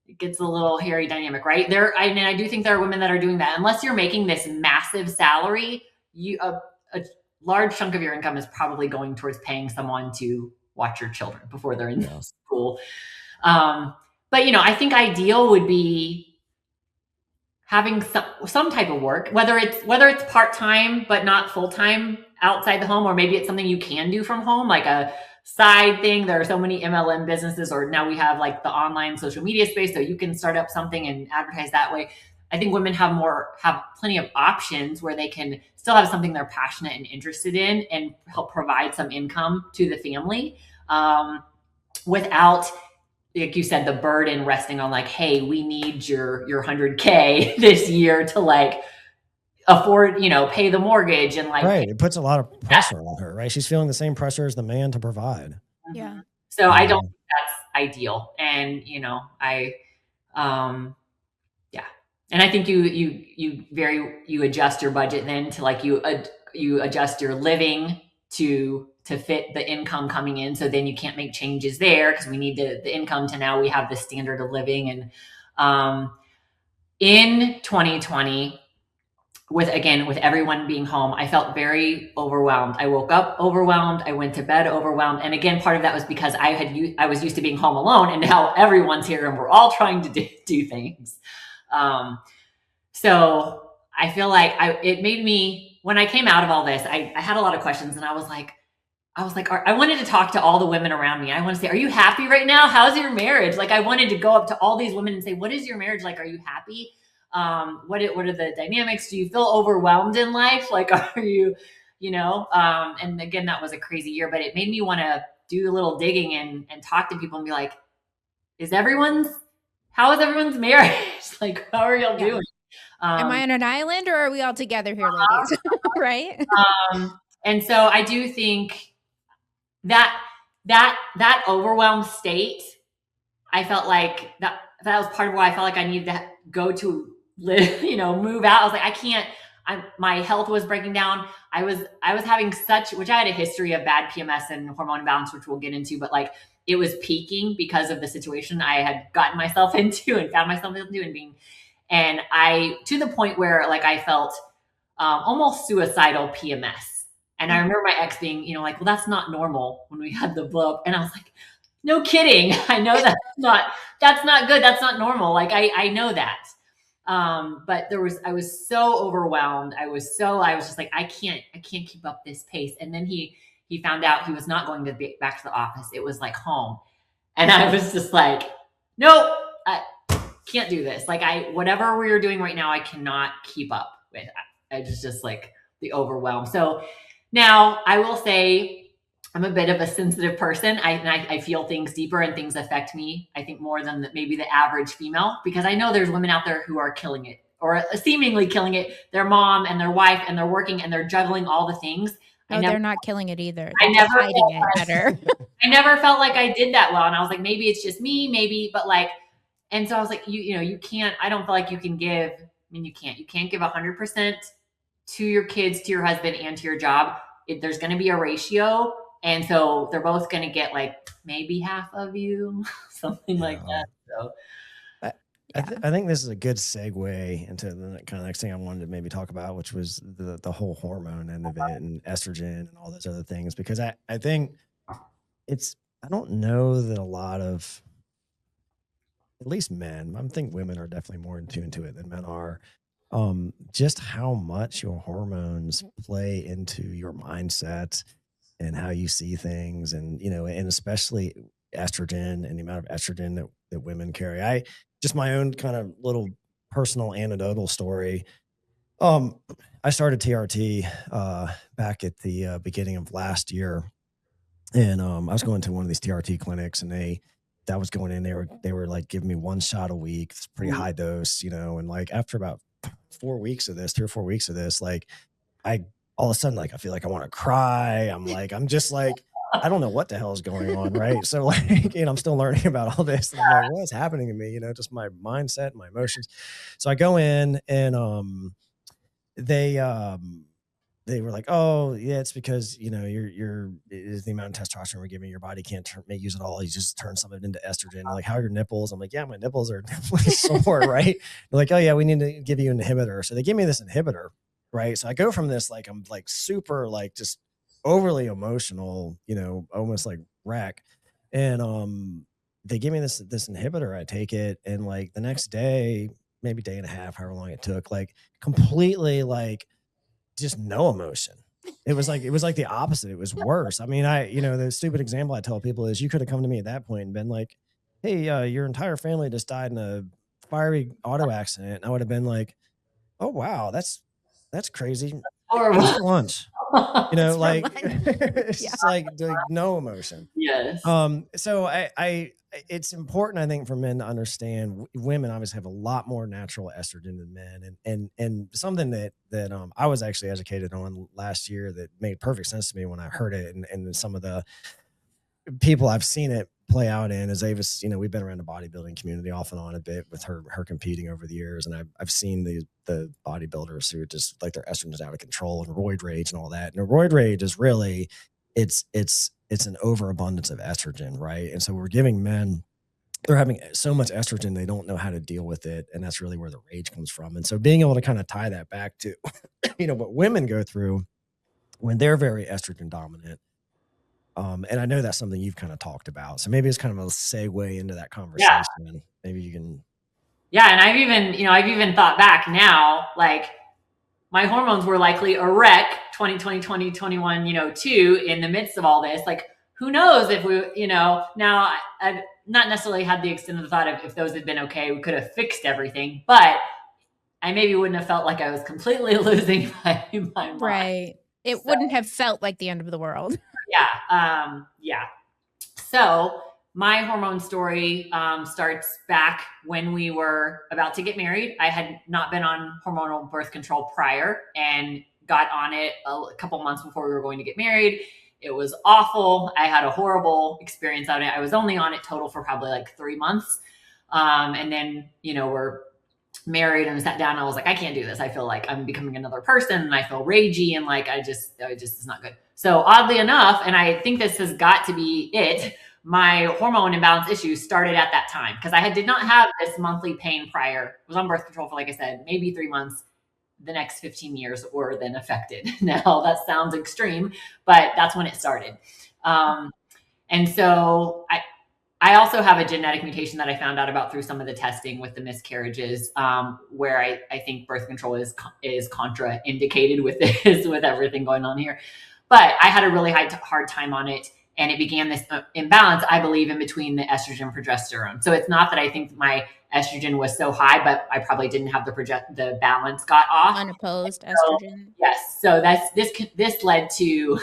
it gets a little hairy dynamic, right? I do think there are women that are doing that. Unless you're making this massive salary, a large chunk of your income is probably going towards paying someone to watch your children before they're in school. But I think ideal would be having some type of work, whether it's part-time but not full-time outside the home, or maybe it's something you can do from home, like a side thing. There are so many MLM businesses, or now we have like the online social media space, so you can start up something and advertise that way. I think women have plenty of options where they can still have something they're passionate and interested in and help provide some income to the family, without, like you said, the burden resting on like, hey, we need your 100K this year to like afford, pay the mortgage and like, right. It puts a lot of pressure on her, right? She's feeling the same pressure as the man to provide. Yeah. So I don't think that's ideal. And, yeah. And I think you adjust your budget then to like, you adjust your living to fit the income coming in. So then you can't make changes there because we need the income to now we have the standard of living. And, in 2020, with everyone being home, I felt very overwhelmed. I woke up overwhelmed. I went to bed overwhelmed. And again, part of that was because I was used to being home alone, and now everyone's here and we're all trying to do things. So I feel like it made me, when I came out of all this, I had a lot of questions, and I was like, I wanted to talk to all the women around me. I want to say, are you happy right now? How's your marriage? Like, I wanted to go up to all these women and say, what is your marriage like? Are you happy? What are the dynamics? Do you feel overwhelmed in life? Like, are you, and again, that was a crazy year, but it made me want to do a little digging and talk to people and be like, how is everyone's marriage? Like, how are y'all doing? Am I on an island or are we all together here, ladies? Right. And so I do think that overwhelmed state, I felt like that was part of why I felt like I needed to go to live, move out. I was like, my health was breaking down. I was having which I had a history of bad PMS and hormone imbalance, which we'll get into, but like it was peaking because of the situation I had gotten myself into and found myself into and to the point where like I felt almost suicidal PMS. And I remember my ex being, like, well, that's not normal when we had the blow up. And I was like, no kidding. I know that's not good. That's not normal. Like I know that. But I was so overwhelmed. I was just like, I can't keep up this pace. And then he found out he was not going to be back to the office. It was like home. And I was just like, nope, I can't do this. Like whatever we are doing right now, I cannot keep up with. I just like the overwhelm. So now I will say I'm a bit of a sensitive person. I feel things deeper and things affect me, I think, more than maybe the average female, because I know there's women out there who are killing it or seemingly killing it. Their mom and their wife, and they're working and they're juggling all the things. No, they're not killing it either. I never hiding it better. I never felt like I did that well. And I was like, maybe it's just me, but like, and so I was like, you can't, I don't feel like you can give, you can't give 100% to your kids, to your husband, and to your job. There's going to be a ratio. And so they're both going to get like maybe half of you, something like that. So I think this is a good segue into the kind of next thing I wanted to maybe talk about, which was the whole hormone end of it and estrogen and all those other things, because I think I don't know that a lot of, at least men, I think women are definitely more in tune to it than men are. Just how much your hormones play into your mindset and how you see things, and and especially estrogen and the amount of estrogen that women carry. Just my own kind of little personal anecdotal story. I started TRT back at the beginning of last year, and I was going to one of these TRT clinics, and that was going in. They were like giving me 1 shot a week. It's pretty high dose, and like after about 4 weeks of this, 3 or 4 weeks of this, like all of a sudden, like, I feel like I want to cry. I'm just like, I don't know what the hell is going on. Right. So like, I'm still learning about all this. And I'm like, what's happening to me? Just my mindset, my emotions. So I go in and, they were like, oh yeah, it's because, it's the amount of testosterone we're giving your body can't use it all. You just turn some of it into estrogen. They're like, how are your nipples? I'm like, yeah, my nipples are definitely sore. Right. They're like, oh yeah, we need to give you an inhibitor. So they give me this inhibitor. Right. So I go from this, like, I'm like super, like just overly emotional, almost like wreck. And, they give me this inhibitor. I take it. And like the next day, maybe day and a half, however long it took, like completely, like just no emotion. It was like the opposite. It was worse. I mean, the stupid example I tell people is you could have come to me at that point and been like, hey, your entire family just died in a fiery auto accident. And I would have been like, oh, wow, that's crazy. Horrible. What's for lunch? You know, What's for like lunch? it's Yeah. just like no emotion. Yes. So it's important, I think, for men to understand women obviously have a lot more natural estrogen than men. And something that I was actually educated on last year that made perfect sense to me when I heard it. And some of the people I've seen it play out in is Avis, you know, we've been around the bodybuilding community off and on a bit with her competing over the years. And I've seen the bodybuilders who are just like their estrogen is out of control and roid rage and all that. And roid rage is really, it's an overabundance of estrogen, right? And so we're giving men, they're having so much estrogen, they don't know how to deal with it. And that's really where the rage comes from. And so being able to kind of tie that back to, you know, what women go through when they're very estrogen dominant. And I know that's something you've kind of talked about. So maybe it's kind of a segue into that conversation. Yeah. Maybe you can. Yeah. And I've even thought back now, like my hormones were likely a wreck 2020, 2021, you know, too, in the midst of all this. Like, who knows if we, you know, now I've not necessarily had the extent of the thought of if those had been okay, we could have fixed everything, but I maybe wouldn't have felt like I was completely losing my mind. Right. It wouldn't have felt like the end of the world. Yeah. Yeah. So my hormone story starts back when we were about to get married. I had not been on hormonal birth control prior and got on it a couple months before we were going to get married. It was awful. I had a horrible experience on it. I was only on it total for probably like 3 months. And then, you know, we're married and sat down. And I was like, I can't do this. I feel like I'm becoming another person and I feel ragey and like, I just is not good. So oddly enough, and I think this has got to be it, my hormone imbalance issues started at that time because I did not have this monthly pain prior. I was on birth control for, like I said, maybe 3 months. The next 15 years were then affected. Now that sounds extreme, but that's when it started. And so I also have a genetic mutation that I found out about through some of the testing with the miscarriages, where I think birth control is contraindicated with this, with everything going on here. But I had a really hard time on it. And it began this imbalance, I believe, in between the estrogen and progesterone. So it's not that I think my estrogen was so high, but I probably didn't have the balance got off. Unopposed estrogen. Yes. So this led to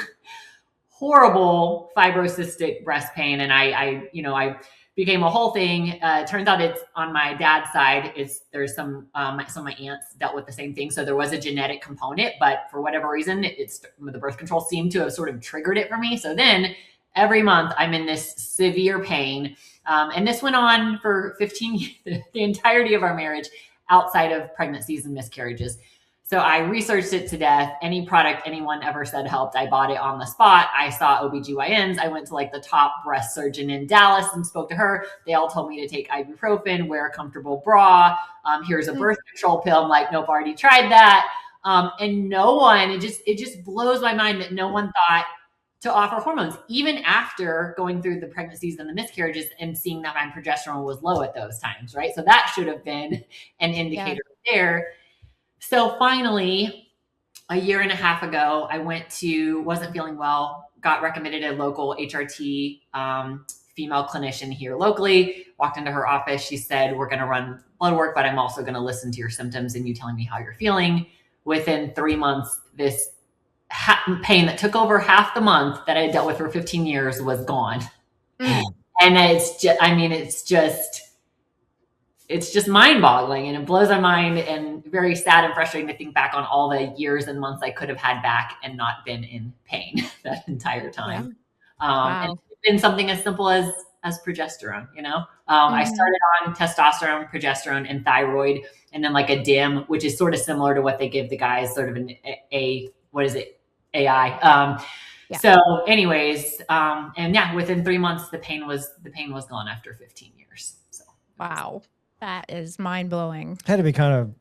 horrible fibrocystic breast pain. And I became a whole thing. Turns out it's on my dad's side. There's some of my aunts dealt with the same thing. So there was a genetic component, but for whatever reason, the birth control seemed to have sort of triggered it for me. So then every month I'm in this severe pain. And this went on for 15 years, the entirety of our marriage outside of pregnancies and miscarriages. So I researched it to death. Any product anyone ever said helped, I bought it on the spot. I saw OBGYNs. I went to like the top breast surgeon in Dallas and spoke to her. They all told me to take ibuprofen, wear a comfortable bra. Here's a birth control pill. I'm like, nope, already tried that. And no one, it just blows my mind that no one thought to offer hormones, even after going through the pregnancies and the miscarriages and seeing that my progesterone was low at those times, right? So that should have been an indicator there. So finally, a year and a half ago, I wasn't feeling well, got recommended a local HRT female clinician here locally, walked into her office. She said, we're going to run blood work, but I'm also going to listen to your symptoms and you telling me how you're feeling. Within 3 months, this pain that took over half the month that I had dealt with for 15 years was gone. And it's just mind-boggling, and it blows my mind and very sad and frustrating to think back on all the years and months I could have had back and not been in pain that entire time. Yeah. Wow. And it's been something as simple as progesterone, you know? I started on testosterone, progesterone, and thyroid, and then like a DIM, which is sort of similar to what they give the guys, sort of an AI. Yeah. So anyways, and yeah, within 3 months, the pain was gone after 15 years. So wow. That is mind blowing. Had to be kind of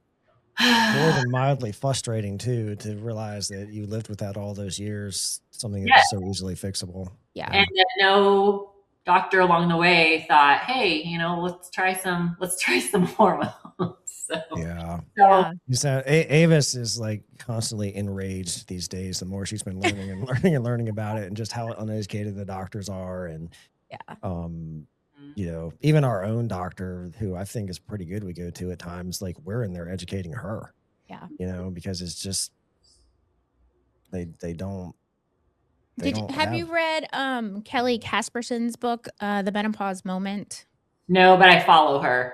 more than mildly frustrating too, to realize that you lived with that all those years, something that was so easily fixable. Yeah. And that no doctor along the way thought, hey, you know, let's try some hormones. So, You sound, Avis is like constantly enraged these days. The more she's been learning and learning about it, and just how uneducated the doctors are, and even our own doctor, who I think is pretty good, we go to at times, like we're in there educating her, Yeah. because it's just, they don't Have you read Kelly Casperson's book, The Menopause Moment? No, but I follow her.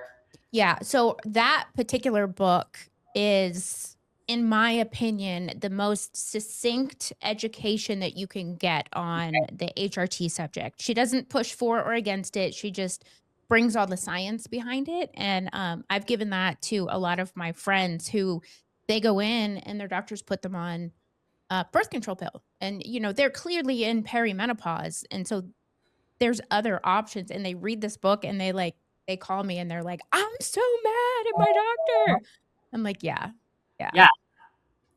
Yeah. So that particular book is, in my opinion, the most succinct education that you can get on the HRT subject. She doesn't push for or against it. She just brings all the science behind it. And I've given that to a lot of my friends who they go in and their doctors put them on a birth control pill. And, they're clearly in perimenopause. And so there's other options. And they read this book and they call me and they're like, I'm so mad at my doctor. I'm like, yeah. Yeah.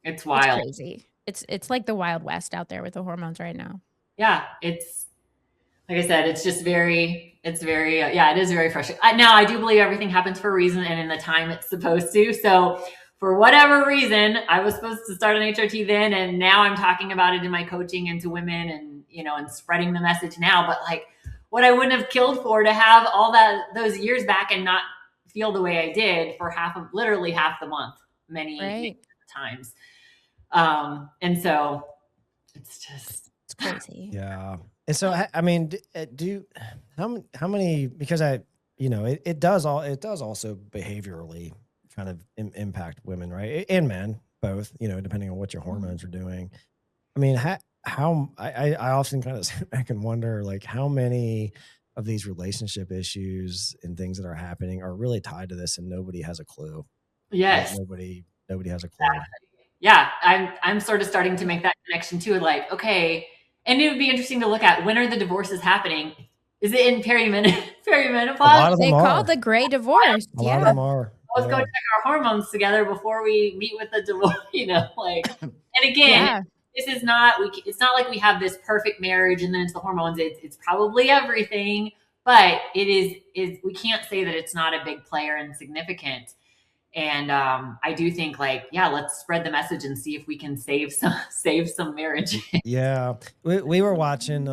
It's It's wild. crazy. It's like the Wild West out there with the hormones right now. Yeah. It's, like I said, it's just it is very frustrating. Now, I do believe everything happens for a reason and in the time it's supposed to. So for whatever reason, I was supposed to start an HRT then, and now I'm talking about it in my coaching and to women and, and spreading the message now. But like what I wouldn't have killed for to have all those years back and not feel the way I did for literally half the month, many times. And so it's just, it's crazy. Yeah. And so, I mean, how many, because it does also behaviorally kind of impact women, right? And men both, depending on what your hormones are doing. I mean, I often kind of sit back and wonder, like, how many of these relationship issues and things that are happening are really tied to this and nobody has a clue. yes. Like, nobody has a clue. Yeah. I'm sort of starting to make that connection too. Like, okay. And it would be interesting to look at, when are the divorces happening? Is it in perimenopause? A lot of them They are. call the gray divorce. A lot of them are. Let's go check our hormones together before we meet with the divorce, and again, this is not, it's not like we have this perfect marriage and then it's the hormones. It's probably everything, but it is, we can't say that it's not a big player and significant. And I do think, like, yeah, let's spread the message and see if we can save some marriage. Yeah. We were watching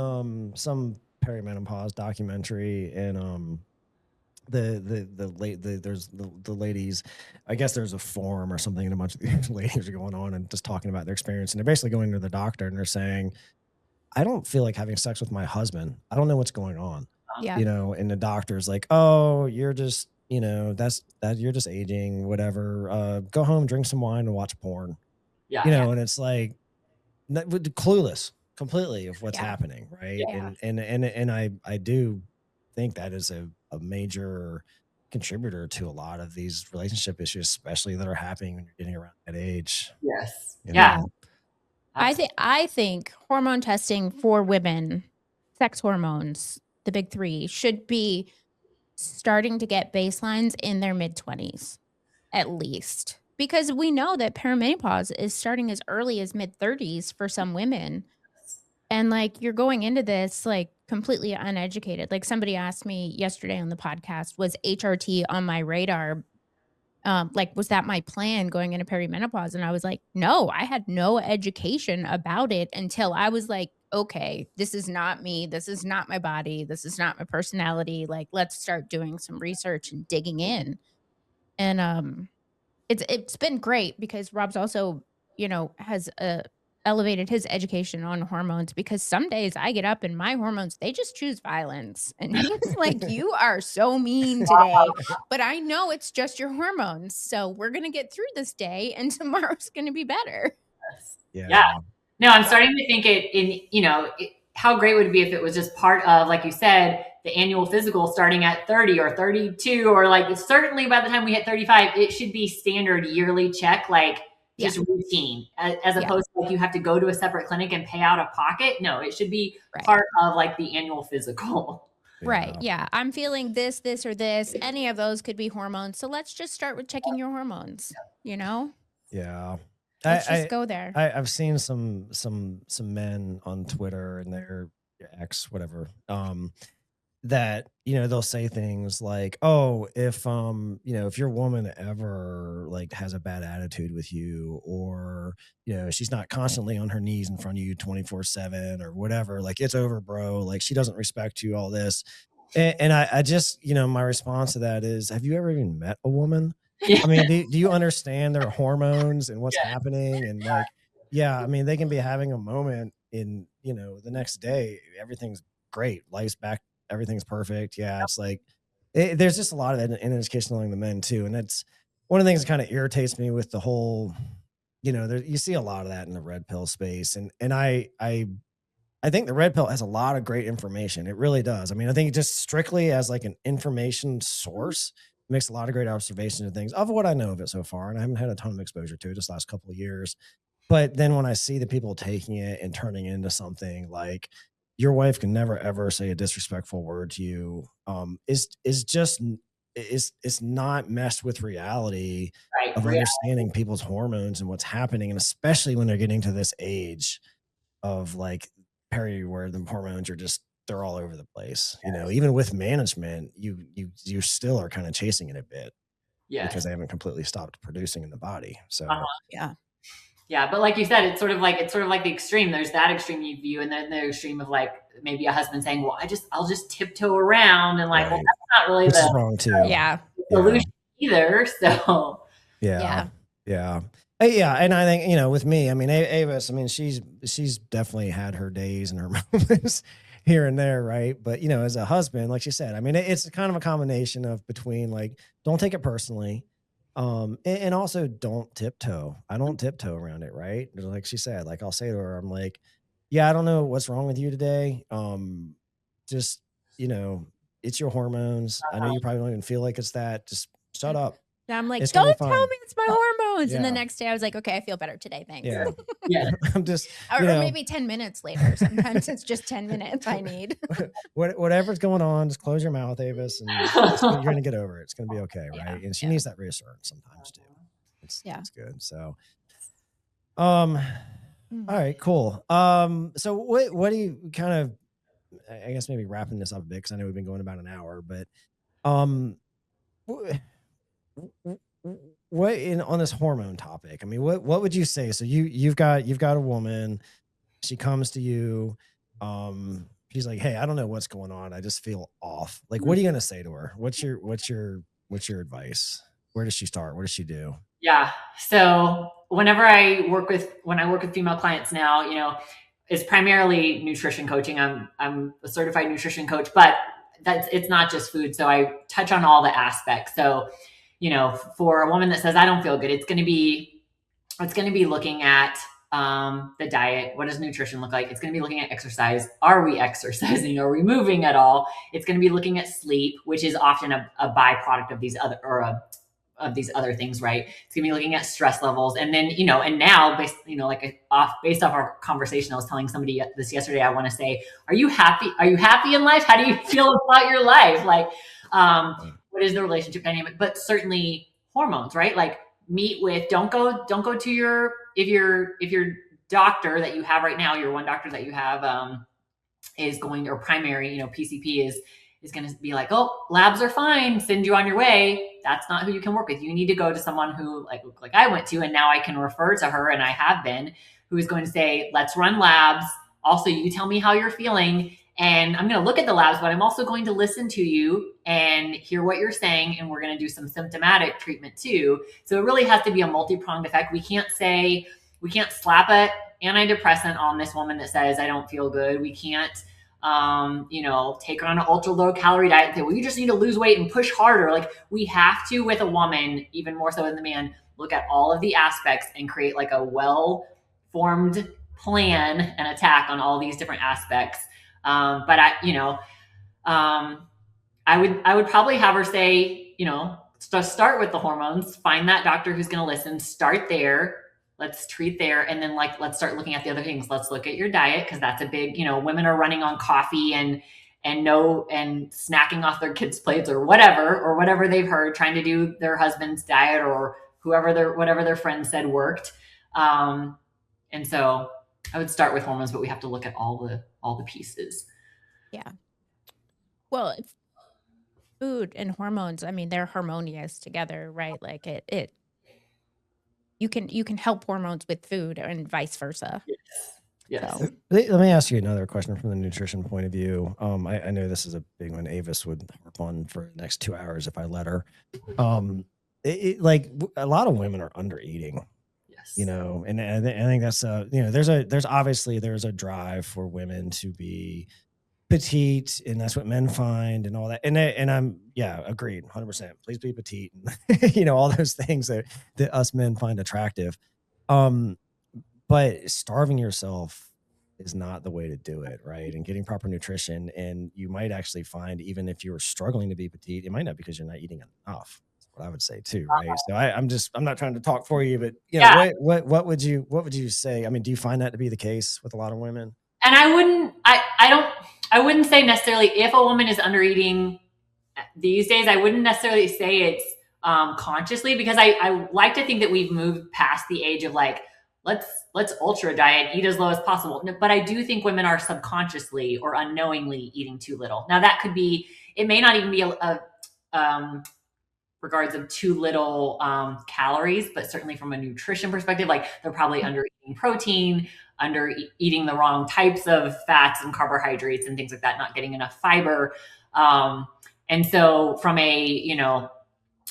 some perimenopause documentary, and there's the ladies, I guess there's a forum or something, and a bunch of these ladies are going on and just talking about their experience, and they're basically going to the doctor and they're saying, I don't feel like having sex with my husband. I don't know what's going on. Yeah. And the doctor's like, oh, you're just, you're just aging, whatever. Go home, drink some wine and watch porn. Yeah. And it's like clueless completely of what's happening. Right. Yeah. And I do think that is a major contributor to a lot of these relationship issues, especially that are happening when you're getting around that age. Yes. Yeah. I think hormone testing for women, sex hormones, the big three, should be starting to get baselines in their mid-20s, at least. Because we know that perimenopause is starting as early as mid-30s for some women. And like, you're going into this like completely uneducated. Like, somebody asked me yesterday on the podcast, was HRT on my radar? Was that my plan going into perimenopause? And I was like, no, I had no education about it until I was like, okay, this is not me. This is not my body. This is not my personality. Like, let's start doing some research and digging in. And it's been great because Rob's also, has elevated his education on hormones, because some days I get up and my hormones, they just choose violence. And he's like, you are so mean today, but I know it's just your hormones. So we're going to get through this day and tomorrow's going to be better. Yeah. No, I'm starting to think how great would it be if it was just part of, like you said, the annual physical starting at 30 or 32, or like certainly by the time we hit 35, it should be standard yearly check, like just routine, as opposed to like you have to go to a separate clinic and pay out of pocket. No, it should be part of like the annual physical. Right. Yeah. I'm feeling this, or this. Any of those could be hormones. So let's just start with checking your hormones, Yeah. Let's just go there. I've seen some men on Twitter and their ex, whatever, that, they'll say things like, oh, if your woman ever like has a bad attitude with you, or, she's not constantly on her knees in front of you 24/7 or whatever, like, it's over, bro. Like, she doesn't respect you, all this. And I just, my response to that is, have you ever even met a woman? Yeah. I mean, do you understand their hormones and what's Yeah. happening? And like, yeah, I mean, they can be having a moment in, the next day, everything's great. Life's back. Everything's perfect. Yeah. It's like, there's just a lot of that in education among the men too. And that's one of the things that kind of irritates me with the whole, you see a lot of that in the red pill space. And I think the red pill has a lot of great information. It really does. I mean, I think just strictly as like an information source, it makes a lot of great observations and things of what I know of it so far. And I haven't had a ton of exposure to it just last couple of years. But then when I see the people taking it and turning it into something like your wife can never ever say a disrespectful word to you, is just is not meshed with reality Right. of understanding people's hormones and what's happening, and especially when they're getting to this age of like Perry, where the hormones are just they're all over the place. Even with management, you still are kind of chasing it a bit because Yes. they haven't completely stopped producing in the body. So Yeah. Yeah, but like you said, it's sort of like the extreme. There's that extreme you view, and then the extreme of like maybe a husband saying, "Well, I'll just tiptoe around," and like, well, right, that's not really which is the wrong too. Yeah. solution either. So Yeah, Yeah. yeah. And I think with me, I mean, Avis, I mean, she's definitely had her days and her moments here and there, right? But as a husband, like she said, I mean, it's kind of a combination of between like, don't take it personally, and also don't tiptoe. I don't tiptoe around it, right? Like she said, like I'll say to her, I'm like, yeah, I don't know what's wrong with you today. Just it's your hormones. I know you probably don't even feel like it's that. Just shut up. And I'm like, It's gonna be don't tell fine. me it's my hormones. And the Yeah. next day I was like, okay, I feel better today. Thanks. Yeah. yeah, I'm just, Or maybe 10 minutes later. Sometimes it's just 10 minutes I need. whatever's going on, just close your mouth, Avis, and you're going to get over it. It's going to be okay. Yeah, Right. And she yeah. needs that reassurance sometimes too. It's good. So, all right, cool. So what do you kind of, I guess maybe wrapping this up a bit, because I know we've been going about an hour, but, wh- what on this hormone topic? I mean, what would you say? So you've got a woman, she comes to you, she's like, hey, I don't know what's going on, I just feel off. Like, what are you gonna say to her? What's your advice? Where does she start? What does she do? yeah. So whenever I work with female clients now, it's primarily nutrition coaching. I'm a certified nutrition coach, but it's not just food. So I touch on all the aspects. So, for a woman that says I don't feel good, it's going to be looking at the diet. What does nutrition look like? It's going to be looking at exercise. Are we exercising? Are we moving at all? It's going to be looking at sleep, which is often a byproduct of these other things, right? It's gonna be looking at stress levels, and then and now based based off our conversation, I was telling somebody this yesterday. I want to say, are you happy? Are you happy in life? How do you feel about your life? Like, what is the relationship dynamic? But certainly hormones, right? Like, meet with. Don't go to your if your doctor that you have right now, your one doctor that you have, is going, or primary, PCP is going to be like, oh, labs are fine, send you on your way. That's not who you can work with. You need to go to someone who like I went to, and now I can refer to her, and I have been, who is going to say, let's run labs. Also, you tell me how you're feeling, and I'm going to look at the labs, but I'm also going to listen to you and hear what you're saying, and we're going to do some symptomatic treatment too. So it really has to be a multi-pronged effect. We can't slap a antidepressant on this woman that says I don't feel good. We can't take her on an ultra low calorie diet and say, well, you just need to lose weight and push harder. Like, we have to, with a woman, even more so than the man, look at all of the aspects and create like a well-formed plan and attack on all these different aspects. But I would probably have her say, start with the hormones, find that doctor who's going to listen, start there. Let's treat there. And then let's start looking at the other things. Let's look at your diet. Cause that's a big, women are running on coffee and snacking off their kids' plates or whatever they've heard, trying to do their husband's diet or whatever their friend said worked. And so I would start with hormones, but we have to look at all the pieces. Yeah. Well, food and hormones, I mean, they're harmonious together, right? Like you can help hormones with food and vice versa. Yes. Yes. So Let me ask you another question from the nutrition point of view. I know this is a big one. Avis would harp on for the next 2 hours if I let her. Like a lot of women are under eating, Yes. you know, and I think that's you know, there's obviously there's a drive for women to be petite, and that's what men find and all that. And I'm agreed, 100%. Please be petite, and you know, all those things that us men find attractive. Um, but starving yourself is not the way to do it, right? And getting proper nutrition, and you might actually find, even if you're struggling to be petite, it might not be because you're not eating enough. That's what I would say too, right? So I'm not trying to talk for you, but you know, Yeah. what would you say? I mean, do you find that to be the case with a lot of women? And I wouldn't say necessarily if a woman is under eating these days, I wouldn't necessarily say it's consciously, because I like to think that we've moved past the age of like, let's ultra diet, eat as low as possible. But I do think women are subconsciously or unknowingly eating too little. Now that could be, it may not even be regards of too little calories, but certainly from a nutrition perspective, like they're probably under eating protein, under eating the wrong types of fats and carbohydrates and things like that, not getting enough fiber. And so from a, you know,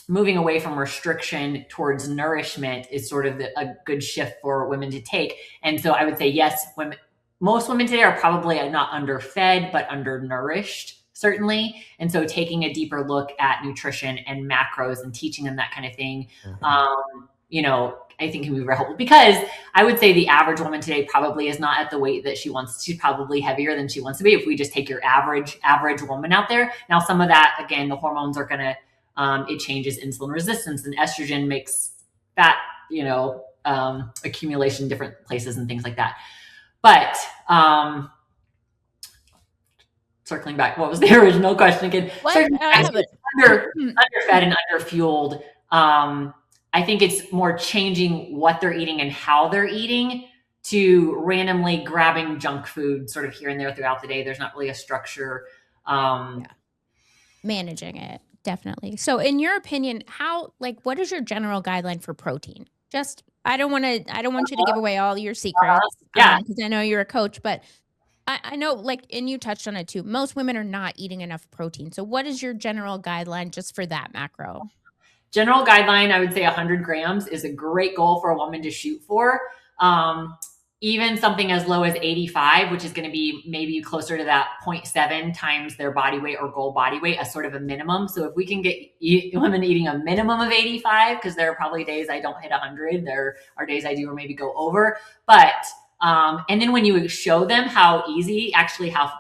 moving away from restriction towards nourishment is sort of a good shift for women to take. And so I would say, yes, most women today are probably not underfed, but undernourished, certainly. And so taking a deeper look at nutrition and macros and teaching them that kind of thing, you know, I think can be very helpful, because I would say the average woman today probably is not at the weight that she wants. She's probably heavier than she wants to be. If we just take your average woman out there. Now, some of that, again, the hormones are going to, it changes insulin resistance, and estrogen makes fat, you know, accumulation in different places and things like that. But circling back, what was the original question again? Underfed and underfueled. I think it's more changing what they're eating and how they're eating to randomly grabbing junk food sort of here and there throughout the day. There's not really a structure. Managing it, definitely. So in your opinion, what is your general guideline for protein? Just, I don't want you to give away all your secrets. Because I know you're a coach, but I know, like, and you touched on it too, most women are not eating enough protein. So what is your general guideline just for that macro? General guideline, I would say 100 grams is a great goal for a woman to shoot for. Even something as low as 85, which is going to be maybe closer to that 0.7 times their body weight or goal body weight, as sort of a minimum. So if we can get women eating a minimum of 85, because there are probably days I don't hit 100, there are days I do or maybe go over. But and then when you show them how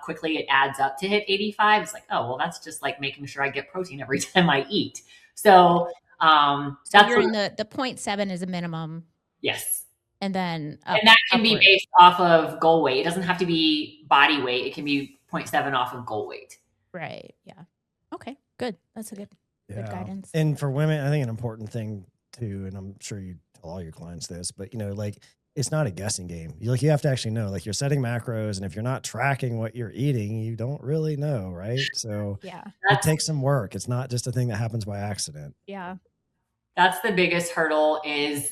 quickly it adds up to hit 85, it's like, oh, well, that's just like making sure I get protein every time I eat. So that's you're in the 0.7 is a minimum. Yes. And then and that can be based off of goal weight. It doesn't have to be body weight. It can be 0.7 off of goal weight. Right. Yeah. Okay. Good. That's a good guidance. And for women, I think an important thing too, and I'm sure you tell all your clients this, but you know, like, it's not a guessing game. You have to actually know, like, you're setting macros, and if you're not tracking what you're eating, you don't really know, right? So it takes some work. It's not just a thing that happens by accident. Yeah. That's the biggest hurdle is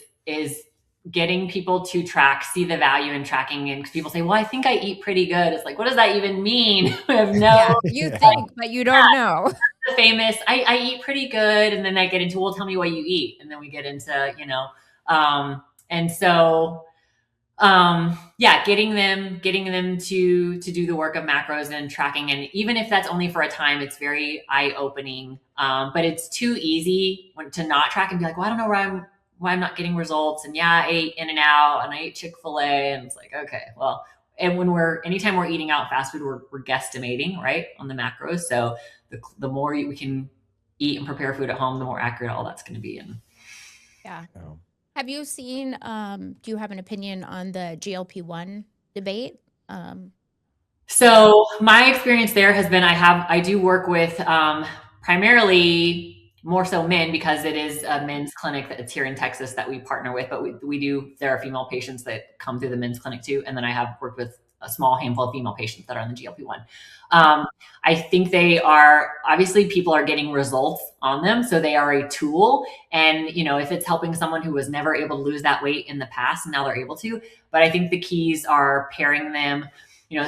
getting people to see the value in tracking. And people say, well, I think I eat pretty good. It's like, what does that even mean? We have you think, but you don't know. The famous, I eat pretty good. And then I get into, well, tell me what you eat. And then we get into, you know, and so, getting them to do the work of macros and tracking. And even if that's only for a time, it's very eye-opening. But it's too easy to not track and be like, well, I don't know why I'm not getting results. And I ate In-N-Out and I ate Chick-fil-A. And it's like, okay, well, and anytime we're eating out fast food, we're guesstimating, right, on the macros. So the more we can eat and prepare food at home, the more accurate all that's going to be. And have you seen, do you have an opinion on the GLP-1 debate? So my experience there has been, I do work with primarily more so men, because it is a men's clinic that's here in Texas that we partner with, but there are female patients that come through the men's clinic too. And then I have worked with a small handful of female patients that are on the GLP-1. I think obviously people are getting results on them. So they are a tool. And, if it's helping someone who was never able to lose that weight in the past, and now they're able to, but I think the keys are pairing them,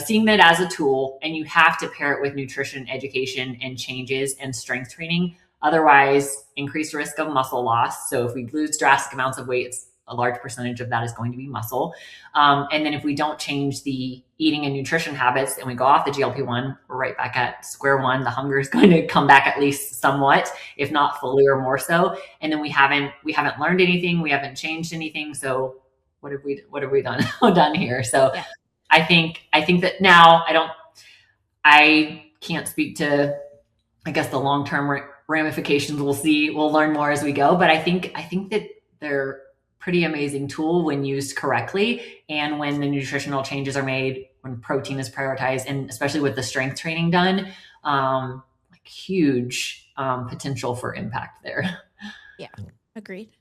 seeing that as a tool, and you have to pair it with nutrition education and changes and strength training. Otherwise, increased risk of muscle loss. So if we lose drastic amounts of weight, a large percentage of that is going to be muscle. And then if we don't change the eating and nutrition habits and we go off the GLP-1, we're right back at square one. The hunger is going to come back at least somewhat, if not fully or more so. And then we haven't learned anything. We haven't changed anything. So what have we done here? So yeah. I think that now I can't speak to, I guess, the long-term ramifications. We'll learn more as we go, but I think that they're pretty amazing tool when used correctly, and when the nutritional changes are made, when protein is prioritized, and especially with the strength training done, huge potential for impact there. Yeah, agreed.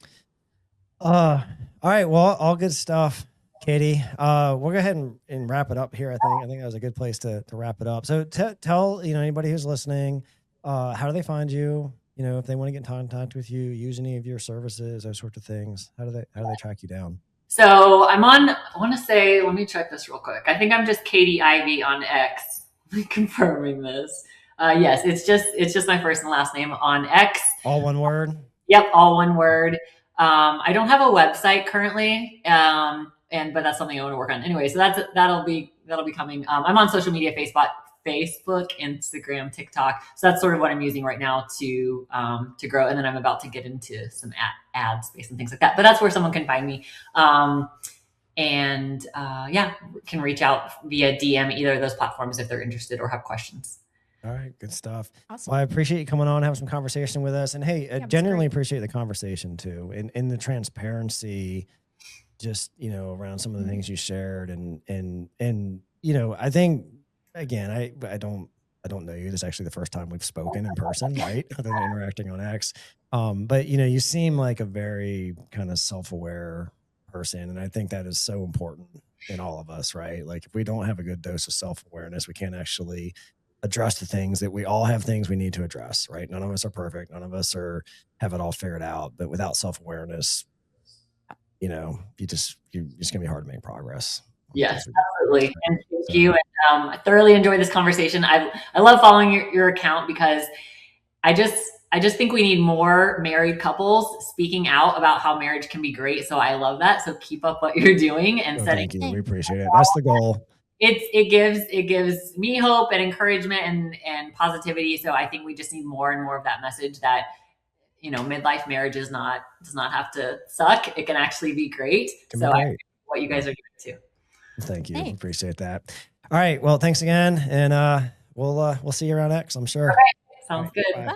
All right, well, all good stuff, Katie. We'll go ahead and wrap it up here. I think that was a good place to wrap it up. So tell anybody who's listening, how do they find you? If they want to get in contact with you, use any of your services, those sorts of things, how do they track you down? So I'm on, I want to say, let me check this real quick. I think I'm just Katie Ivy on X. Confirming this. Yes, it's just my first and last name on X. All one word? Yep, all one word. I don't have a website currently, but that's something I want to work on. Anyway, so that'll be coming. I'm on social media, Facebook, Instagram, TikTok. So that's sort of what I'm using right now to grow. And then I'm about to get into some ad space and things like that. But that's where someone can find me. Can reach out via DM either of those platforms if they're interested or have questions. All right, good stuff. Awesome. Well, I appreciate you coming on, having some conversation with us. And hey, I genuinely appreciate the conversation too, and the transparency, just, around some of the things you shared. And I think, again, I don't know you. This is actually the first time we've spoken in person, right? Other than interacting on X. But you seem like a very kind of self-aware person. And I think that is so important in all of us, right? Like if we don't have a good dose of self-awareness, we can't actually address the ththings that we all have things we need to address, right? None of us are perfect. None of us have it all figured out, but without self-awareness, you're just gonna be hard to make progress. Yes, absolutely. And thank you. And I thoroughly enjoyed this conversation. I love following your account because I just think we need more married couples speaking out about how marriage can be great. So I love that. So keep up what you're doing and setting. Thank you. We appreciate it. That's the goal. It gives me hope and encouragement and positivity. So I think we just need more and more of that message that, midlife marriage does not have to suck. It can actually be great. So I appreciate what you guys are doing too. Thank you. Thanks. Appreciate that. All right. Well, thanks again. And we'll see you around X, I'm sure. All right. Sounds good. Bye.